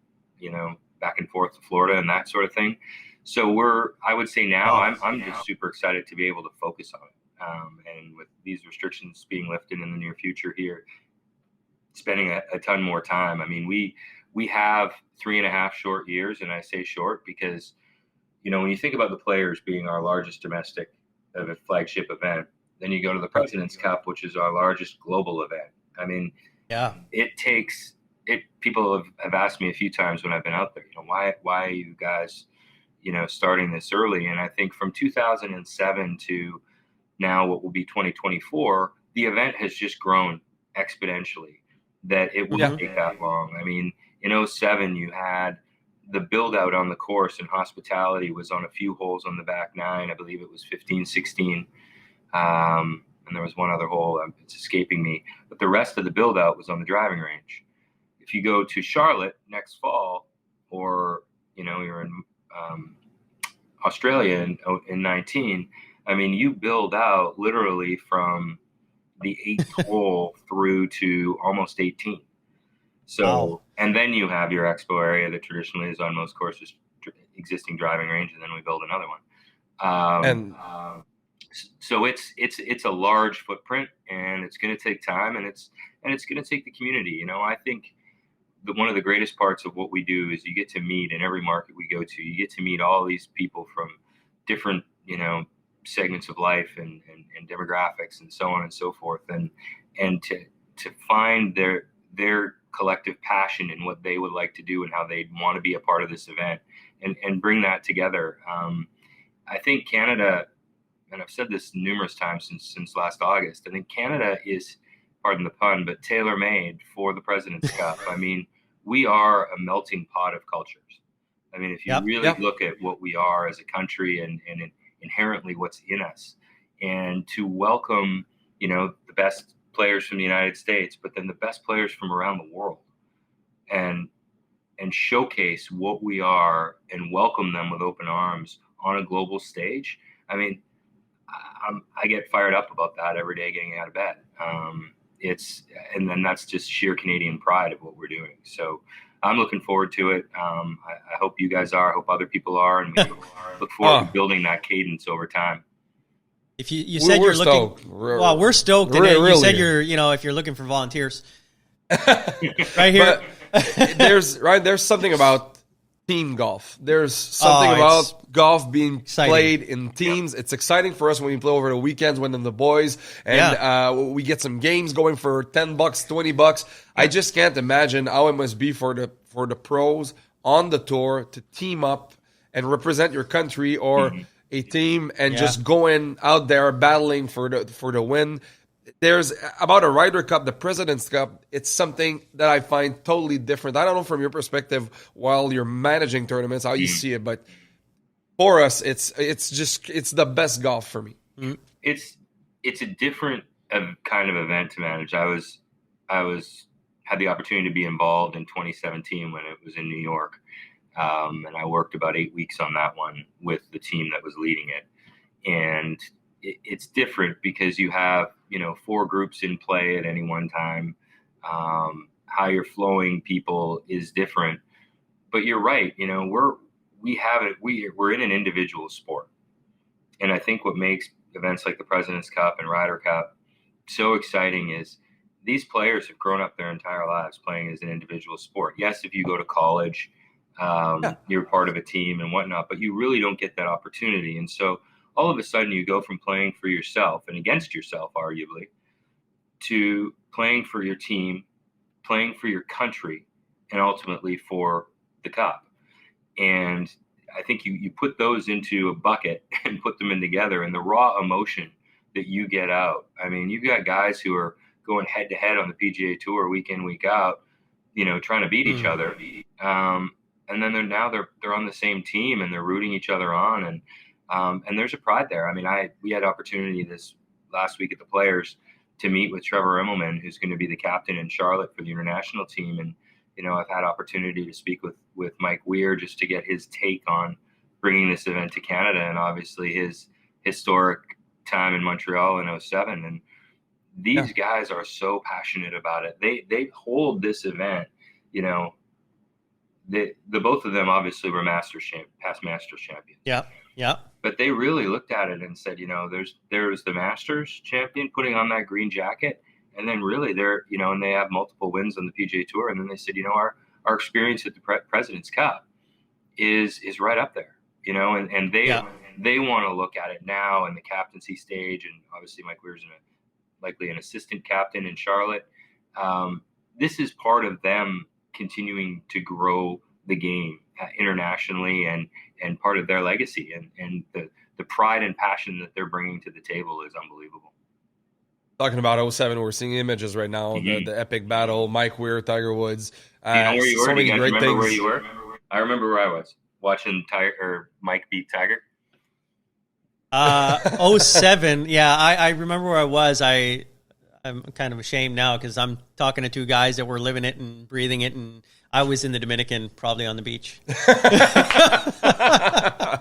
back and forth to Florida and that sort of thing. So I would say now I'm just super excited to be able to focus on it. And with these restrictions being lifted in the near future here, spending a ton more time. We have 3.5 short years, and I say short because, when you think about the Players being our largest domestic flagship event, then you go to the President's Cup, which is our largest global event. It takes it. People have asked me a few times when I've been out there, why are you guys, starting this early? And I think from 2007 to now, what will be 2024, the event has just grown exponentially, that it wouldn't take that long. In 2007, you had the build out on the course, and hospitality was on a few holes on the back nine. I believe it was 15, 16. And there was one other hole, it's escaping me, but the rest of the build out was on the driving range. If you go to Charlotte next fall, or, you're in Australia in 19, you build out literally from the 8th hole through to almost 18. So, and then you have your expo area that traditionally is on most courses, existing driving range, and then we build another one. So it's a large footprint, and it's going to take time, and it's going to take the community. I think one of the greatest parts of what we do is you get to meet, in every market we go to, you get to meet all these people from different, segments of life and demographics and so on and so forth, and to find their collective passion in what they would like to do and how they want to be a part of this event, and bring that together. I think Canada, and I've said this numerous times since last August, I think Canada is, pardon the pun, but tailor-made for the President's Cup. We are a melting pot of cultures. If you really look at what we are as a country and inherently what's in us, and to welcome, the best players from the United States, but then the best players from around the world, and showcase what we are and welcome them with open arms on a global stage. I get fired up about that every day getting out of bed. And then that's just sheer Canadian pride of what we're doing. So I'm looking forward to it. I hope you guys are. I hope other people are, and we look forward to building that cadence over time. If you said you're looking, stoked. we're stoked. You said you're, if you're looking for volunteers, right here. There's something about team golf. There's something about golf being played in teams. It's exciting for us when we play over the weekends when the boys and we get some games going for $10, $20. I just can't imagine how it must be for the pros on the tour to team up and represent your country or a team and just going out there battling for the win. There's about a Ryder Cup, the President's Cup. It's something that I find totally different. I don't know from your perspective while you're managing tournaments how you see it, but for us, it's the best golf for me. It's a different kind of event to manage. I had the opportunity to be involved in 2017 when it was in New York. And I worked about 8 weeks on that one with the team that was leading it. And it's different because you have, 4 groups in play at any one time. How you're flowing people is different. But you're right. We're in an individual sport. And I think what makes events like the President's Cup and Ryder Cup so exciting is these players have grown up their entire lives playing as an individual sport. Yes, if you go to college, you're part of a team and whatnot, but you really don't get that opportunity. And so all of a sudden you go from playing for yourself and against yourself, arguably, to playing for your team, playing for your country, and ultimately for the cup. And I think you put those into a bucket and put them in together, and the raw emotion that you get out. I mean, you've got guys who are going head to head on the PGA Tour week in, week out, trying to beat each other. And then they're on the same team and they're rooting each other on. And there's a pride there. I mean, we had opportunity this last week at the Players to meet with Trevor Immelman, who's going to be the captain in Charlotte for the international team. And, I've had opportunity to speak with Mike Weir just to get his take on bringing this event to Canada, and obviously his historic time in Montreal in 2007. And these guys are so passionate about it. They hold this event, the both of them obviously were past Masters champions. Yeah. But they really looked at it and said, there's the Masters champion putting on that green jacket, and then really they're, and they have multiple wins on the PGA Tour, and then they said, our experience at the President's Cup is right up there, and they want to look at it now in the captaincy stage, and obviously Mike Weir's likely an assistant captain in Charlotte. This is part of them continuing to grow the game internationally and part of their legacy, and the pride and passion that they're bringing to the table is unbelievable. Talking about 2007, we're seeing images right now, the epic battle, Mike Weir, Tiger Woods. Do you know where you were? So many great things. Where you were? I remember where I was watching Mike beat Tiger. 2007. Yeah, I remember where I was. I'm kind of ashamed now because I'm talking to 2 guys that were living it and breathing it, and I was in the Dominican, probably on the beach.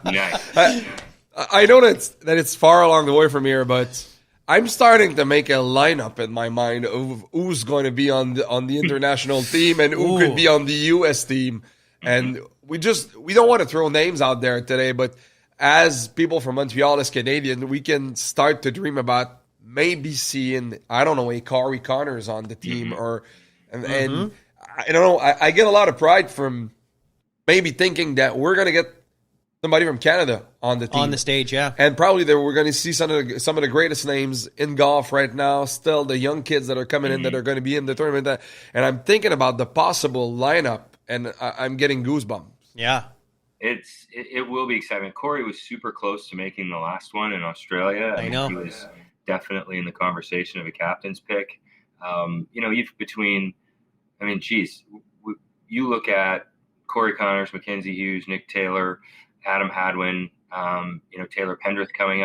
Nice. I know that it's far along the way from here, but I'm starting to make a lineup in my mind of who's going to be on the international team and who could be on the U.S. team. And we don't want to throw names out there today, but as people from Montreal, as Canadian, we can start to dream about maybe seeing, I don't know, a Corey Connors on the team, and I don't know. I get a lot of pride from maybe thinking that we're going to get somebody from Canada on the team. On the stage, yeah. And probably we're going to see some of the greatest names in golf right now, still the young kids that are coming in that are going to be in the tournament. And I'm thinking about the possible lineup, and I'm getting goosebumps. Yeah. It will be exciting. Corey was super close to making the last one in Australia. I know. He was definitely in the conversation of a captain's pick. You look at Corey Connors, Mackenzie Hughes, Nick Taylor, Adam Hadwin, Taylor Pendrith coming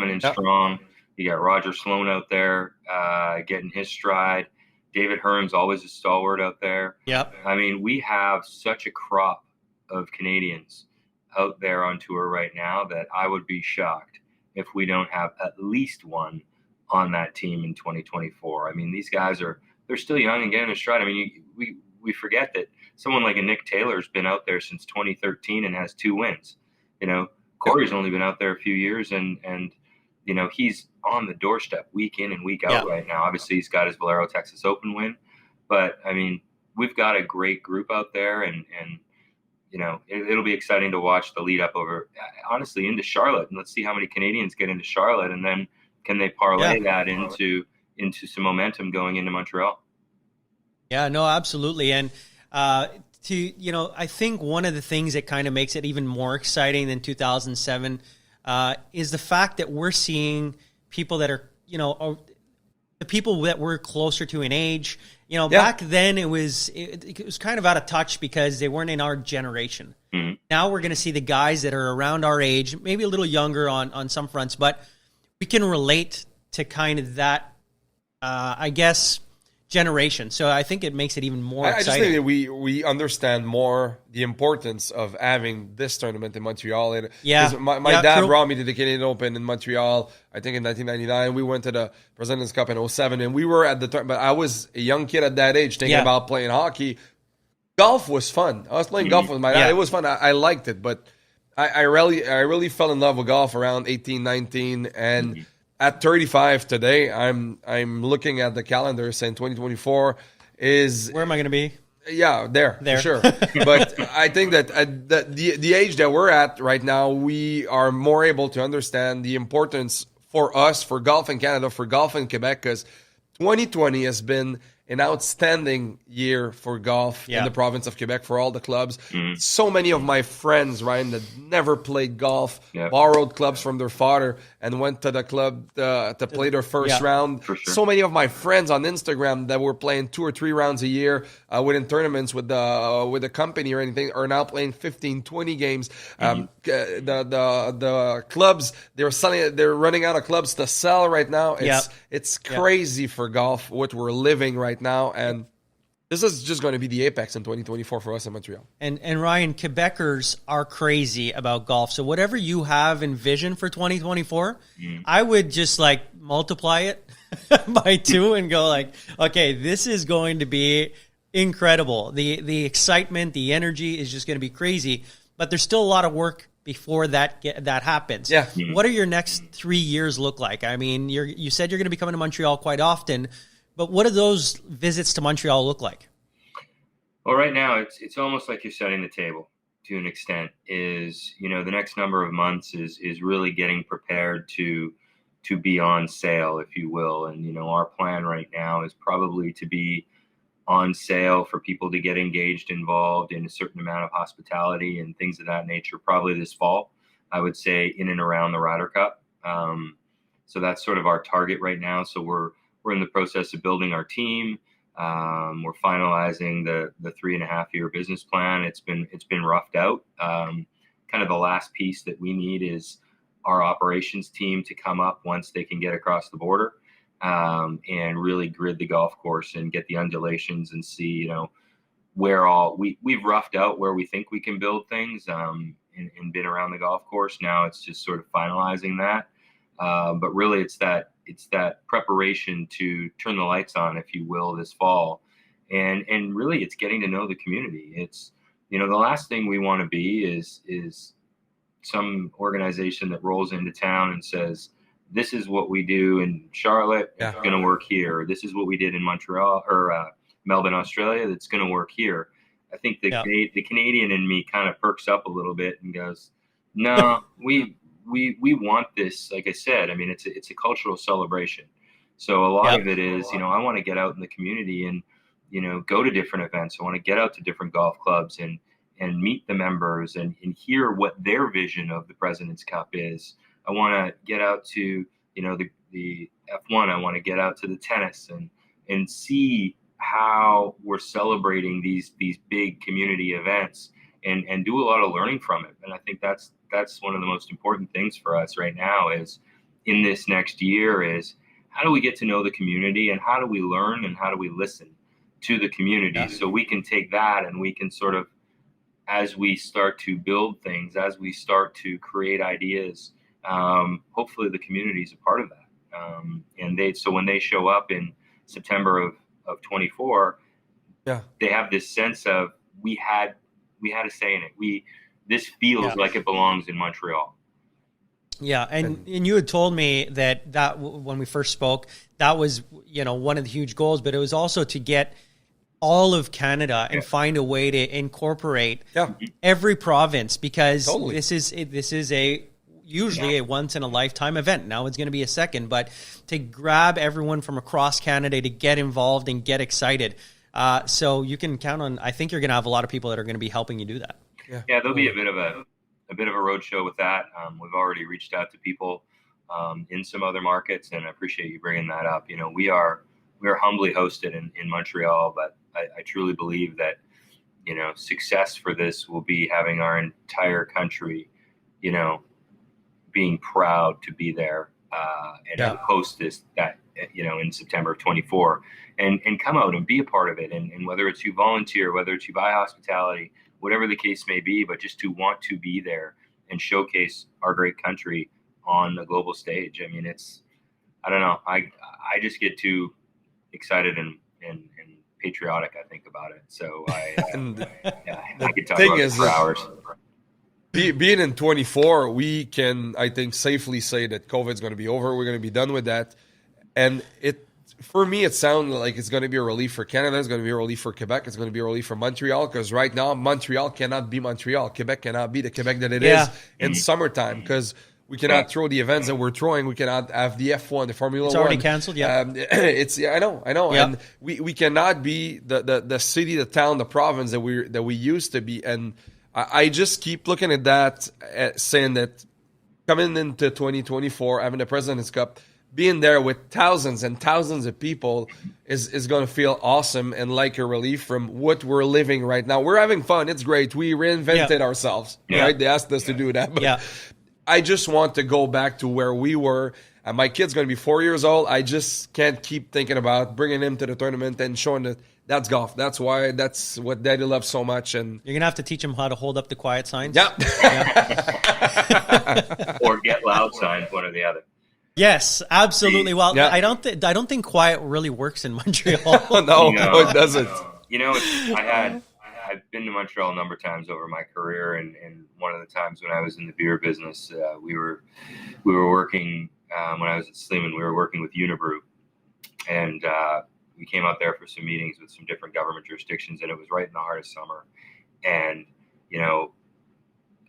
in strong. You got Roger Sloan out there getting his stride. David Hearn's always a stalwart out there. Yep. I mean, we have such a crop of Canadians out there on tour right now that I would be shocked if we don't have at least one on that team in 2024. I mean, these guys they're still young and getting their stride. I mean, we forget that someone like a Nick Taylor's been out there since 2013 and has 2 wins. Corey's only been out there a few years, and he's on the doorstep week in and week out right now. Obviously, he's got his Valero Texas Open win, but I mean, we've got a great group out there, and it'll be exciting to watch the lead up honestly into Charlotte, and let's see how many Canadians get into Charlotte, and then can they parlay that into some momentum going into Montreal. Yeah, no, absolutely. And I think one of the things that kind of makes it even more exciting than 2007 is the fact that we're seeing people that are, the people that we're closer to in age. Back then it was kind of out of touch because they weren't in our generation. Now we're going to see the guys that are around our age, maybe a little younger on some fronts, but we can relate to kind of that, I guess, generation. So I think it makes it even more exciting. I just think that we understand more the importance of having this tournament in Montreal. And my dad brought me to the Canadian Open in Montreal, I think in 1999. We went to the President's Cup in 2007, and we were at the tournament. But I was a young kid at that age thinking about playing hockey. Golf was fun. I was playing golf with my dad. It was fun. I liked it, but I really fell in love with golf around 18, 19, and at 35 today, I'm looking at the calendar saying 2024 is... Where am I going to be? Yeah, there. For sure. But I think that at the age that we're at right now, we are more able to understand the importance for us, for golf in Canada, for golf in Quebec, because 2020 has been an outstanding year for golf in the province of Quebec for all the clubs. So many of my friends, Ryan, that never played golf, borrowed clubs from their father and went to the club to play their first round. For sure. So many of my friends on Instagram that were playing 2 or 3 rounds a year within tournaments with the company or anything are now playing 15, 20 games. The clubs, they're running out of clubs to sell right now. It's crazy for golf what we're living right now, and this is just going to be the apex in 2024 for us in Montreal. And Ryan, Quebecers are crazy about golf. So whatever you have in vision for 2024, I would just like multiply it by 2 and go like, okay, this is going to be incredible. The excitement, the energy is just going to be crazy. But there's still a lot of work before that happens. Yeah. What are your next 3 years look like? I mean, you said you're going to be coming to Montreal quite often. But what do those visits to Montreal look like? Well, right now it's almost like you're setting the table to an extent. Is the next number of months is really getting prepared to be on sale, if you will. And our plan right now is probably to be on sale for people to get engaged, involved in a certain amount of hospitality and things of that nature. Probably this fall, I would say, in and around the Ryder Cup. So that's sort of our target right now. So we're in the process of building our team. We're finalizing the 3.5-year business plan. It's been roughed out. Kind of the last piece that we need is our operations team to come up once they can get across the border and really grid the golf course and get the undulations and see, where we've roughed out where we think we can build things and been around the golf course. Now it's just sort of finalizing that. But really it's that preparation to turn the lights on, if you will, this fall. And really it's getting to know the community. It's, the last thing we want to be is some organization that rolls into town and says, this is what we do in Charlotte. It's going to work here. This is what we did in Montreal or Melbourne, Australia. That's going to work here. I think the Canadian in me kind of perks up a little bit and goes, no, we want this. Like I said, I mean, it's a cultural celebration. So a lot of it is, I want to get out in the community and, go to different events. I want to get out to different golf clubs and meet the members and hear what their vision of the President's Cup is. I want to get out to, the F1. I want to get out to the tennis and see how we're celebrating these big community events and do a lot of learning from it. And I think that's one of the most important things for us right now is in this next year is how do we get to know the community and how do we learn and how do we listen to the community so we can take that and we can sort of, as we start to build things, as we start to create ideas, hopefully the community is a part of that. So when they show up in September of 24, they have this sense of we had a say in it. This feels like it belongs in Montreal. Yeah, and you had told me that when we first spoke, that was one of the huge goals, but it was also to get all of Canada and find a way to incorporate every province because this is usually a once in a lifetime event. Now it's going to be a second, but to grab everyone from across Canada to get involved and get excited. So you can count on. I think you're going to have a lot of people that are going to be helping you do that. Yeah, there'll be a bit of a roadshow with that. We've already reached out to people in some other markets, and I appreciate you bringing that up. We are humbly hosted in Montreal, but I truly believe that success for this will be having our entire country, being proud to be there and to host that in September of 24 and come out and be a part of it. And whether it's you volunteer, whether it's you buy hospitality, whatever the case may be, but just to want to be there and showcase our great country on the global stage. I mean, I don't know. I just get too excited and patriotic, I think, about it. So I could talk about it for hours. Being in 24, we can, I think, safely say that COVID's going to be over. We're going to be done with that. And for me, it sounds like it's going to be a relief for Canada. It's going to be a relief for Quebec. It's going to be a relief for Montreal, because right now, Montreal cannot be Montreal. Quebec cannot be the Quebec that it is in summertime, because we cannot throw the events that we're throwing. We cannot have the F1, the Formula 1. It's already canceled, I know. Yeah. And we cannot be the city, the town, the province that we used to be. And I just keep looking at that, saying that coming into 2024, having the President's Cup, being there with thousands and thousands of people is going to feel awesome and like a relief from what we're living right now. We're having fun. It's great. We reinvented ourselves, right? They asked us to do that. But I just want to go back to where we were. And my kid's going to be 4 years old. I just can't keep thinking about bringing him to the tournament and showing that that's golf. That's what Daddy loves so much. And you're going to have to teach him how to hold up the quiet signs. Yeah. Or get loud signs, one or the other. Yes, absolutely. Well, I don't think quiet really works in Montreal. No, it doesn't. I've been to Montreal a number of times over my career, and one of the times when I was in the beer business, we were working when I was at Sleeman. We were working with Unibrew, and we came out there for some meetings with some different government jurisdictions, and it was right in the heart of summer. And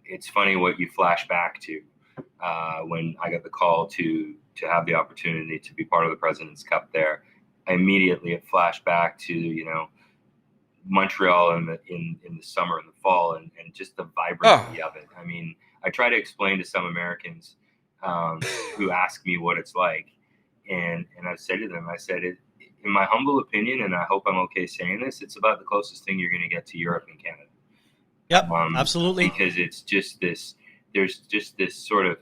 it's funny what you flash back to when I got the call to have the opportunity to be part of the President's Cup there. Immediately, it flashed back to Montreal in the summer and the fall, and just the vibrancy of it. I mean, I try to explain to some Americans who ask me what it's like, and I said to them, in my humble opinion, and I hope I'm okay saying this, it's about the closest thing you're going to get to Europe and Canada. Yep, absolutely. Because it's just this. There's just this sort of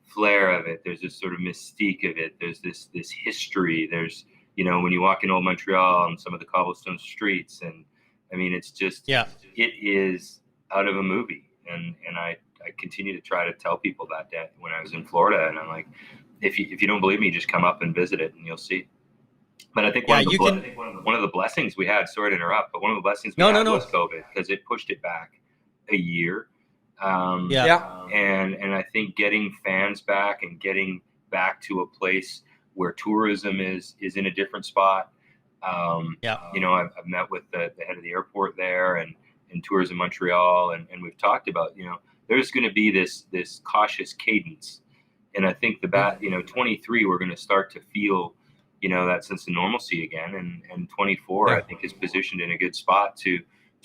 flair of it. There's this sort of mystique of it. There's this history. There's when you walk in old Montreal and some of the cobblestone streets, and I mean, it's just it is out of a movie. And I continue to try to tell people that when I was in Florida, and I'm like, if you don't believe me, just come up and visit it, and you'll see. But I think one of the blessings we had. Sorry to interrupt, but one of the blessings we had was COVID, because it pushed it back a year. And I think getting fans back and getting back to a place where tourism is in a different spot. I've met with the head of the airport there and Tourism Montreal, and we've talked about, there's going to be this cautious cadence. And I think 23, we're going to start to feel, that sense of normalcy again. And 24, I think, is positioned in a good spot to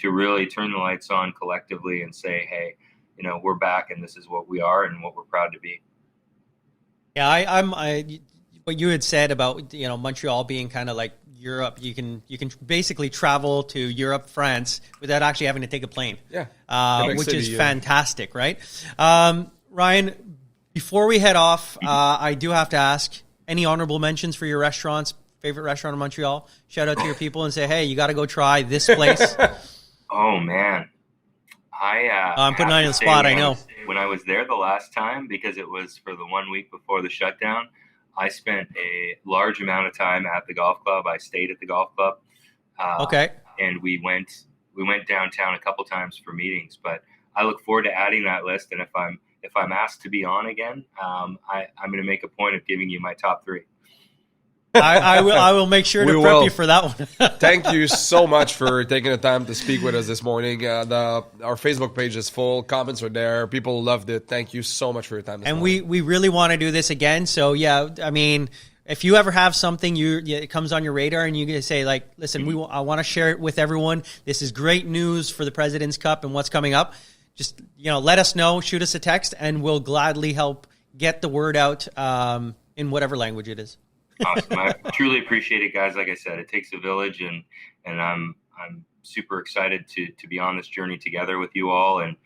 really turn the lights on collectively and say, hey, we're back, and this is what we are and what we're proud to be. Yeah, what you had said about Montreal being kind of like Europe, you can basically travel to Europe, France, without actually having to take a plane. Which is fantastic, right? Ryan, before we head off, I do have to ask, any honorable mentions for your restaurants, favorite restaurant in Montreal? Shout out to your people and say, hey, you got to go try this place. Oh man, I'm putting on the spot. I know. When I was there the last time, because it was for the 1 week before the shutdown, I spent a large amount of time at the golf club. I stayed at the golf club. And we went downtown a couple times for meetings. But I look forward to adding that list. And if I'm asked to be on again, I'm going to make a point of giving you my top 3. I will make sure to prep you for that one. Thank you so much for taking the time to speak with us this morning. Our Facebook page is full. Comments are there. People loved it. Thank you so much for your time this morning. We really want to do this again. So, I mean, if you ever have something it comes on your radar and you say, like, listen, I want to share it with everyone. This is great news for the President's Cup and what's coming up. Just, let us know. Shoot us a text, and we'll gladly help get the word out in whatever language it is. Awesome. I truly appreciate it, guys. Like I said, it takes a village, and I'm I'm super excited to be on this journey together with you all, and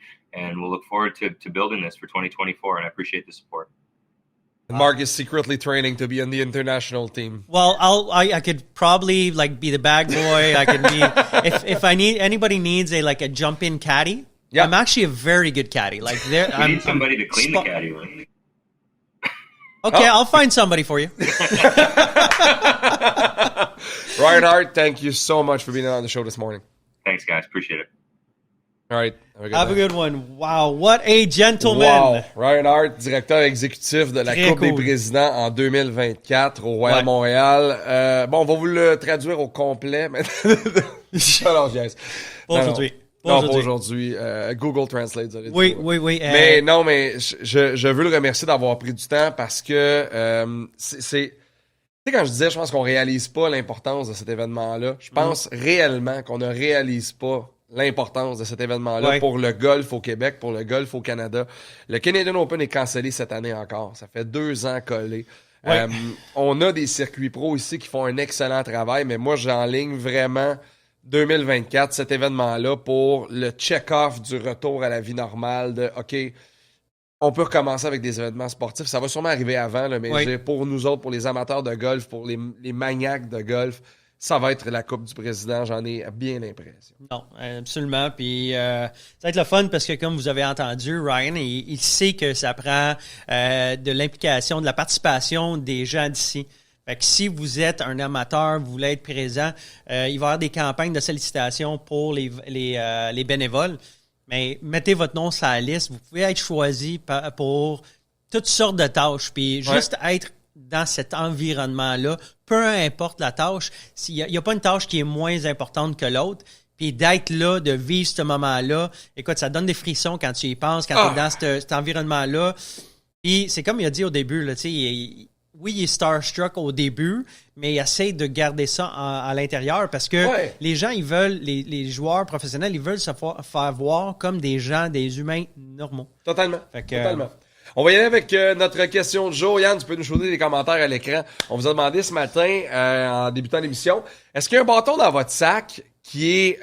we'll look forward to building this for 2024. And I appreciate the support. Mark is secretly training to be on the international team. Well, I could probably like be the bag boy. I could be if anybody needs a jump in caddy. Yeah. I'm actually a very good caddy. Like I need somebody to clean the caddy with. Okay, I'll find somebody for you. Ryan Hart, thank you so much for being on the show this morning. Thanks, guys. Appreciate it. All right. Have a good one. Wow, what a gentleman. Wow. Ryan Hart, directeur exécutif de la Coupe des présidents en 2024 au Royal Montréal. Bon, on va vous le traduire au complet. Mais... Alors, yes. Pas aujourd'hui. Non, pas aujourd'hui. Google Translate. Oui. Mais non, mais je veux le remercier d'avoir pris du temps parce que c'est... Tu sais, quand je disais, je pense qu'on réalise pas l'importance de cet événement-là. Je pense réellement qu'on ne réalise pas l'importance de cet événement-là pour le golf au Québec, pour le golf au Canada. Le Canadian Open est cancellé cette année encore. Ça fait 2 ans collé. On a des circuits pro ici qui font un excellent travail, mais moi, j'enligne vraiment 2024, cet événement-là, pour le check-off du retour à la vie normale de, OK, on peut recommencer avec des événements sportifs. Ça va sûrement arriver avant, là, mais pour nous autres, pour les amateurs de golf, pour les maniaques de golf, ça va être la Coupe du Président, j'en ai bien l'impression. Non, absolument. Puis ça va être le fun parce que, comme vous avez entendu, Ryan, il sait que ça prend de l'implication, de la participation des gens d'ici. Fait que si vous êtes un amateur, vous voulez être présent, il va y avoir des campagnes de sollicitation pour les bénévoles. Mais mettez votre nom sur la liste. Vous pouvez être choisi pour toutes sortes de tâches. Puis juste être dans cet environnement-là, peu importe la tâche, il n'y a pas une tâche qui est moins importante que l'autre. Puis d'être là, de vivre ce moment-là, écoute, ça donne des frissons quand tu y penses, quand tu es dans cet environnement-là. Puis c'est comme il a dit au début, là, tu sais, il est starstruck au début, mais il essaie de garder ça à l'intérieur parce que les gens, ils veulent, les joueurs professionnels, ils veulent se faire voir comme des gens, des humains normaux. Totalement. Totalement. On va y aller avec notre question du jour. Yann, tu peux nous choisir des commentaires à l'écran. On vous a demandé ce matin, en débutant l'émission, est-ce qu'il y a un bâton dans votre sac qui est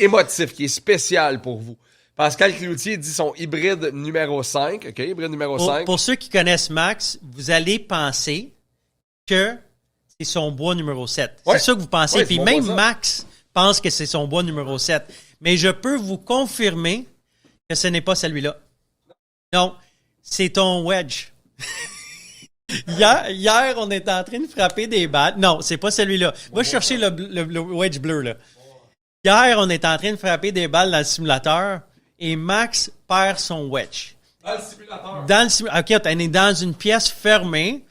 émotif, qui est spécial pour vous? Pascal Cloutier dit son hybride numéro 5. OK, hybride numéro 5. Pour ceux qui connaissent Max, vous allez penser que c'est son bois numéro 7. C'est ça que vous pensez. Puis même Max pense que c'est son bois numéro 7. Mais je peux vous confirmer que ce n'est pas celui-là. Non, c'est ton wedge. Hier, on était en train de frapper des balles. Non, c'est pas celui-là. Va chercher le wedge bleu, là. Hier, on était en train de frapper des balles dans le simulateur et Max perd son wedge. Dans le simulateur? OK, on est dans une pièce fermée.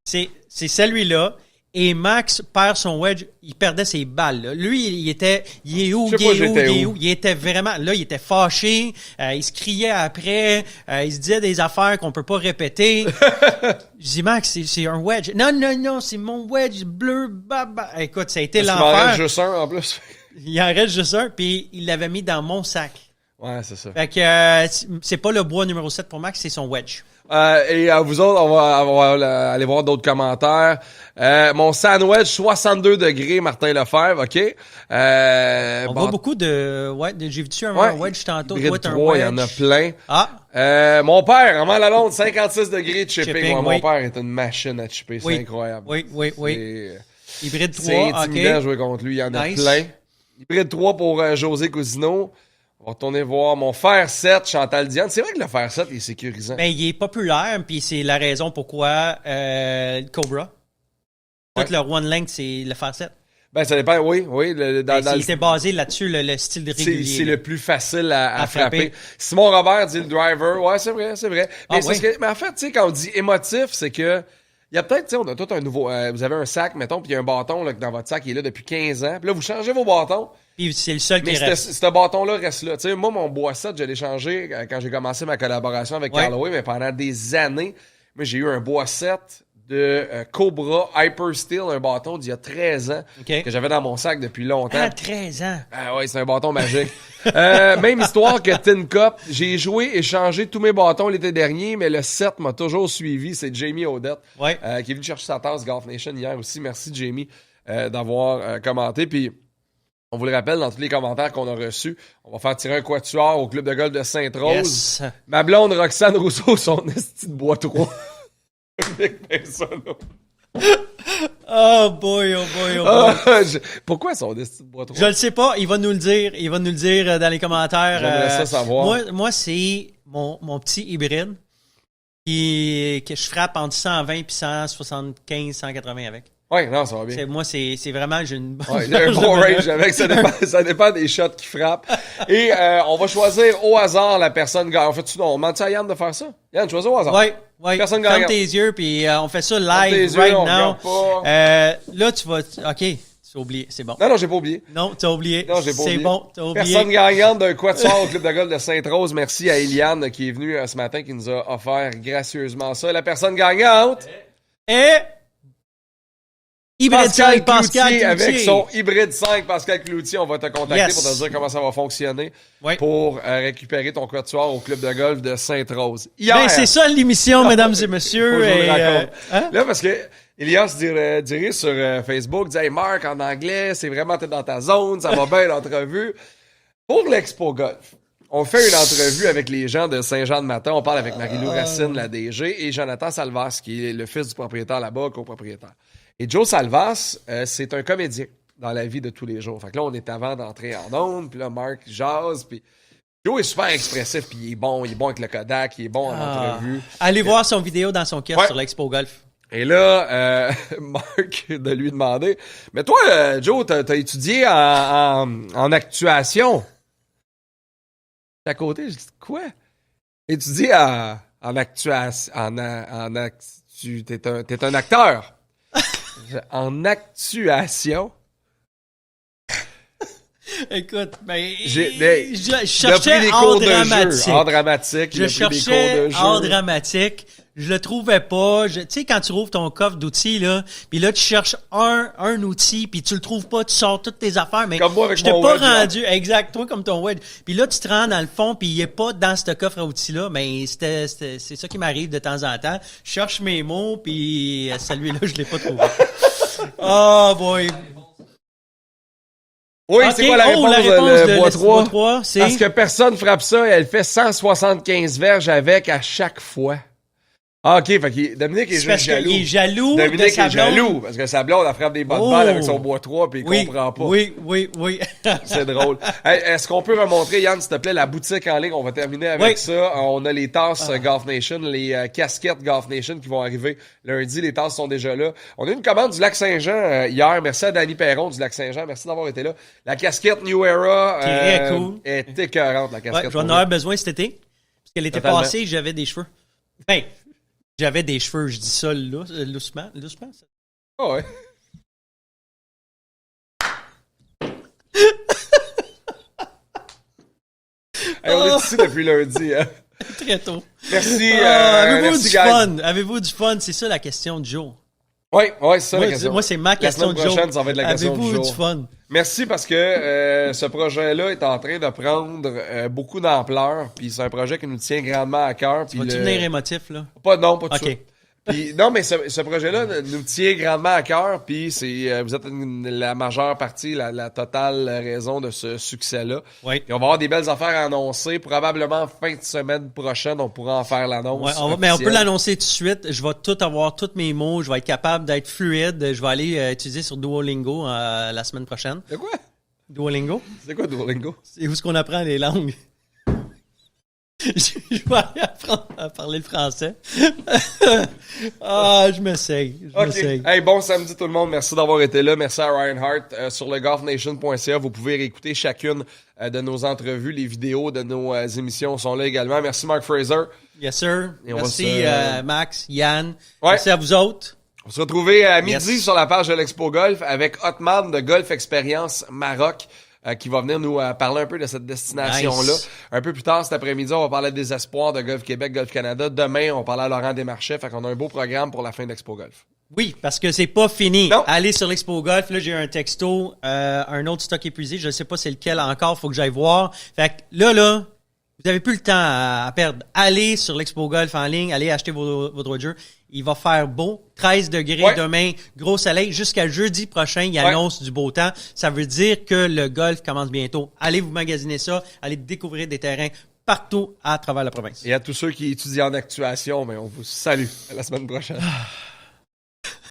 C'est celui-là. Et Max perd son wedge, il perdait ses balles. Là. Lui, il est où? Il était vraiment, là, il était fâché, il se criait après, il se disait des affaires qu'on peut pas répéter. Je dis, Max, c'est un wedge. Non, c'est mon wedge bleu, Écoute, ça a été l'enfer. Il en reste juste un, en plus. Il en reste juste un, puis il l'avait mis dans mon sac. Ouais, c'est ça. Fait que c'est pas le bois numéro 7 pour Max, c'est son wedge. Et à vous autres, on va aller voir d'autres commentaires. Mon sandwich, 62 degrés, Martin Lefebvre, OK? On voit beaucoup de... Ouais, j'ai vu un wedge tantôt. Hybride 3, il y en a plein. Ah! Mon père, en Lalonde, 56 degrés de shipping. Mon père est une machine à shipper, c'est incroyable. Oui. Hybride 3, c'est intimidant de jouer contre lui, il y en a plein. Hybride 3 pour José Cousineau. On va retourner voir mon fer 7, Chantal Diane. C'est vrai que le fer 7 est sécurisant. Ben, il est populaire, puis c'est la raison pourquoi Cobra. Tout le one length, c'est le fer 7. Ben, ça dépend, oui. Il était basé là-dessus, le style de régulier. C'est le plus facile à frapper. Simon Robert dit le driver. Ouais, c'est vrai. Mais en fait, tu sais, quand on dit émotif, c'est que il y a peut-être, tu sais, on a tout un nouveau... vous avez un sac, mettons, puis il y a un bâton là, dans votre sac qui est là depuis 15 ans. Puis là, vous changez vos bâtons. Puis c'est le seul qui reste. Mais ce bâton-là reste là. Tu sais, moi, mon bois 7, je l'ai changé quand j'ai commencé ma collaboration avec Callaway, mais pendant des années, moi, j'ai eu un bois 7 de Cobra Hyper Steel, un bâton d'il y a 13 ans que j'avais dans mon sac depuis longtemps. Ah, 13 ans! Ah ouais, c'est un bâton magique. Même histoire que Tin Cup. J'ai joué et changé tous mes bâtons l'été dernier, mais le 7 m'a toujours suivi. C'est Jamie Odette qui est venu chercher sa tasse Golf Nation hier aussi. Merci, Jamie, d'avoir commenté. Puis On vous le rappelle, dans tous les commentaires qu'on a reçus, on va faire tirer un quatuor au club de golf de Sainte-Rose. Yes. Ma blonde Roxane Rousseau, son esti de bois 3. Oh boy, oh boy, oh boy. Pourquoi son esti de bois 3? Je le sais pas, il va nous le dire. Il va nous le dire dans les commentaires. J'aimerais ça savoir. Moi c'est mon petit hybride que je frappe entre 120 et 175, 180 avec. Oui, non, ça va bien. Moi, c'est vraiment... J'ai une bonne il y a un bon range avec, ça dépend des shots qui frappent. Et on va choisir au hasard la personne gagnante. En fait, on demande à Yann de faire ça? Yann, choisis au hasard. Oui. Personne Ferme gagnante. tes yeux, puis on fait ça Ferme live tes right yeux, on now. regarde pas. Là, tu vas... OK, tu as oublié, c'est bon. Non, j'ai pas oublié. Non, tu as oublié. Non, j'ai pas oublié. C'est bon, tu as oublié. Personne gagnante d'un quatuor au club de golf de Sainte-Rose. Merci à Eliane qui est venue ce matin, qui nous a offert gracieusement ça. La personne gagnante... Et... Hybride 5, Pascal Cloutier, Cloutier. avec son hybride 5, Pascal Cloutier, on va te contacter Yes. pour te dire comment ça va fonctionner pour récupérer ton quatuor au club de golf de Sainte-Rose. Hier, Ben, c'est ça l'émission, mesdames et messieurs. faut que je vous le raconte. Hein? Là, parce que Elias dirait sur Facebook, dit « Hey Marc, en anglais, c'est vraiment t'es dans ta zone, ça va bien l'entrevue. » Pour l'Expo Golf, on fait une entrevue avec les gens de Saint-Jean-de-Matin. On parle avec Marie-Lou Racine, la DG, et Jonathan Salvas, qui est le fils du propriétaire là-bas, copropriétaire. Et Joe Salvas, c'est un comédien dans la vie de tous les jours. Fait que là, on est avant d'entrer en onde, puis là, Marc jase, puis Joe est super expressif, puis il est bon avec le Kodak, il est bon en entrevue. Allez voir son vidéo dans son casque sur l'Expo Golf. Et là, Marc, de lui demander, mais toi, Joe, t'as étudié en actuation. À côté, je dis, quoi? Étudier en actuation, t'es un acteur. En actuation. Écoute, je cherchais art dramatique. Art dramatique. Je cherchais art dramatique. Je le trouvais pas. Tu sais, quand tu rouvres ton coffre d'outils, là, puis là, tu cherches un outil, puis tu le trouves pas, tu sors toutes tes affaires, mais comme moi avec je t'ai mon pas wedge, rendu, exact, toi comme ton wedge. Puis là, tu te rends dans le fond, puis il est pas dans ce coffre à outils-là, mais c'est ça qui m'arrive de temps en temps. Je cherche mes mots, puis celui-là, je l'ai pas trouvé. Oh boy. Oui, okay. C'est quoi la réponse de bois 3? 3 c'est... Parce que personne frappe ça et elle fait 175 verges avec à chaque fois. Ah, OK, fait que Dominique est juste jaloux. Il est jaloux. Dominique de sa est jaloux parce que sa blonde, elle frappe des bonnes balles avec son bois 3 puis il comprend pas. Oui. C'est drôle. Hey, est-ce qu'on peut remontrer, Yann, s'il te plaît, la boutique en ligne? On va terminer avec ça. On a les tasses Golf Nation, les casquettes Golf Nation qui vont arriver lundi. Les tasses sont déjà là. On a une commande du Lac-Saint-Jean hier. Merci à Danny Perron du Lac-Saint-Jean. Merci d'avoir été là. La casquette New Era très cool. Est écœurante, la casquette. Je vais en avoir besoin cet été. Parce qu'elle était passée, j'avais des cheveux. Ben, j'avais des cheveux, je dis ça loussement. Oh ouais. Hey, on est ici depuis lundi. Hein? Très tôt. Merci. Avez-vous du guys. fun? Avez-vous du fun? C'est ça la question du jour. Oui, c'est ça la question. Moi, c'est ma question du jour. La semaine prochaine, ça va être la question du jour. Avez-vous du fun? Merci parce que ce projet-là est en train de prendre beaucoup d'ampleur. Puis c'est un projet qui nous tient grandement à cœur. Tu vas-tu venir émotif, là? Pas de ça. OK. Puis, non, mais ce projet-là nous tient grandement à cœur. Puis vous êtes la majeure partie, la totale raison de ce succès-là. Oui. Puis on va avoir des belles affaires à annoncer. Probablement fin de semaine prochaine, on pourra en faire l'annonce. Ouais, mais on peut l'annoncer tout de suite. Je vais tout avoir, tous mes mots. Je vais être capable d'être fluide. Je vais aller utiliser sur Duolingo la semaine prochaine. De quoi? Duolingo? C'est quoi Duolingo? C'est où est-ce qu'on apprend les langues? Je vais aller apprendre à parler le français. Je m'essaye. Hey, bon samedi tout le monde. Merci d'avoir été là. Merci à Ryan Hart. Sur le golfnation.ca, vous pouvez réécouter chacune de nos entrevues. Les vidéos de nos émissions sont là également. Merci Mark Fraser. Yes, sir. Et merci Max, Yann. Merci à vous autres. On se retrouve à midi sur la page de l'Expo Golf avec Hotman de Golf Expérience Maroc. Qui va venir nous parler un peu de cette destination-là. Nice. Un peu plus tard cet après-midi, on va parler des espoirs de Golf Québec, Golf Canada. Demain, on va parler à Laurent Desmarchais. Fait qu'on a un beau programme pour la fin de l'Expo Golf. Oui, parce que c'est pas fini. Non. Allez sur l'Expo Golf. Là, j'ai un texto, un autre stock épuisé. Je sais pas c'est lequel encore. Faut que j'aille voir. Fait que là, Vous avez plus le temps à perdre. Allez sur l'Expo Golf en ligne, allez acheter votre wager. Il va faire beau. 13 degrés demain, gros soleil. Jusqu'à jeudi prochain, il annonce du beau temps. Ça veut dire que le golf commence bientôt. Allez vous magasiner ça. Allez découvrir des terrains partout à travers la province. Et à tous ceux qui étudient en actuation, mais on vous salue. À la semaine prochaine.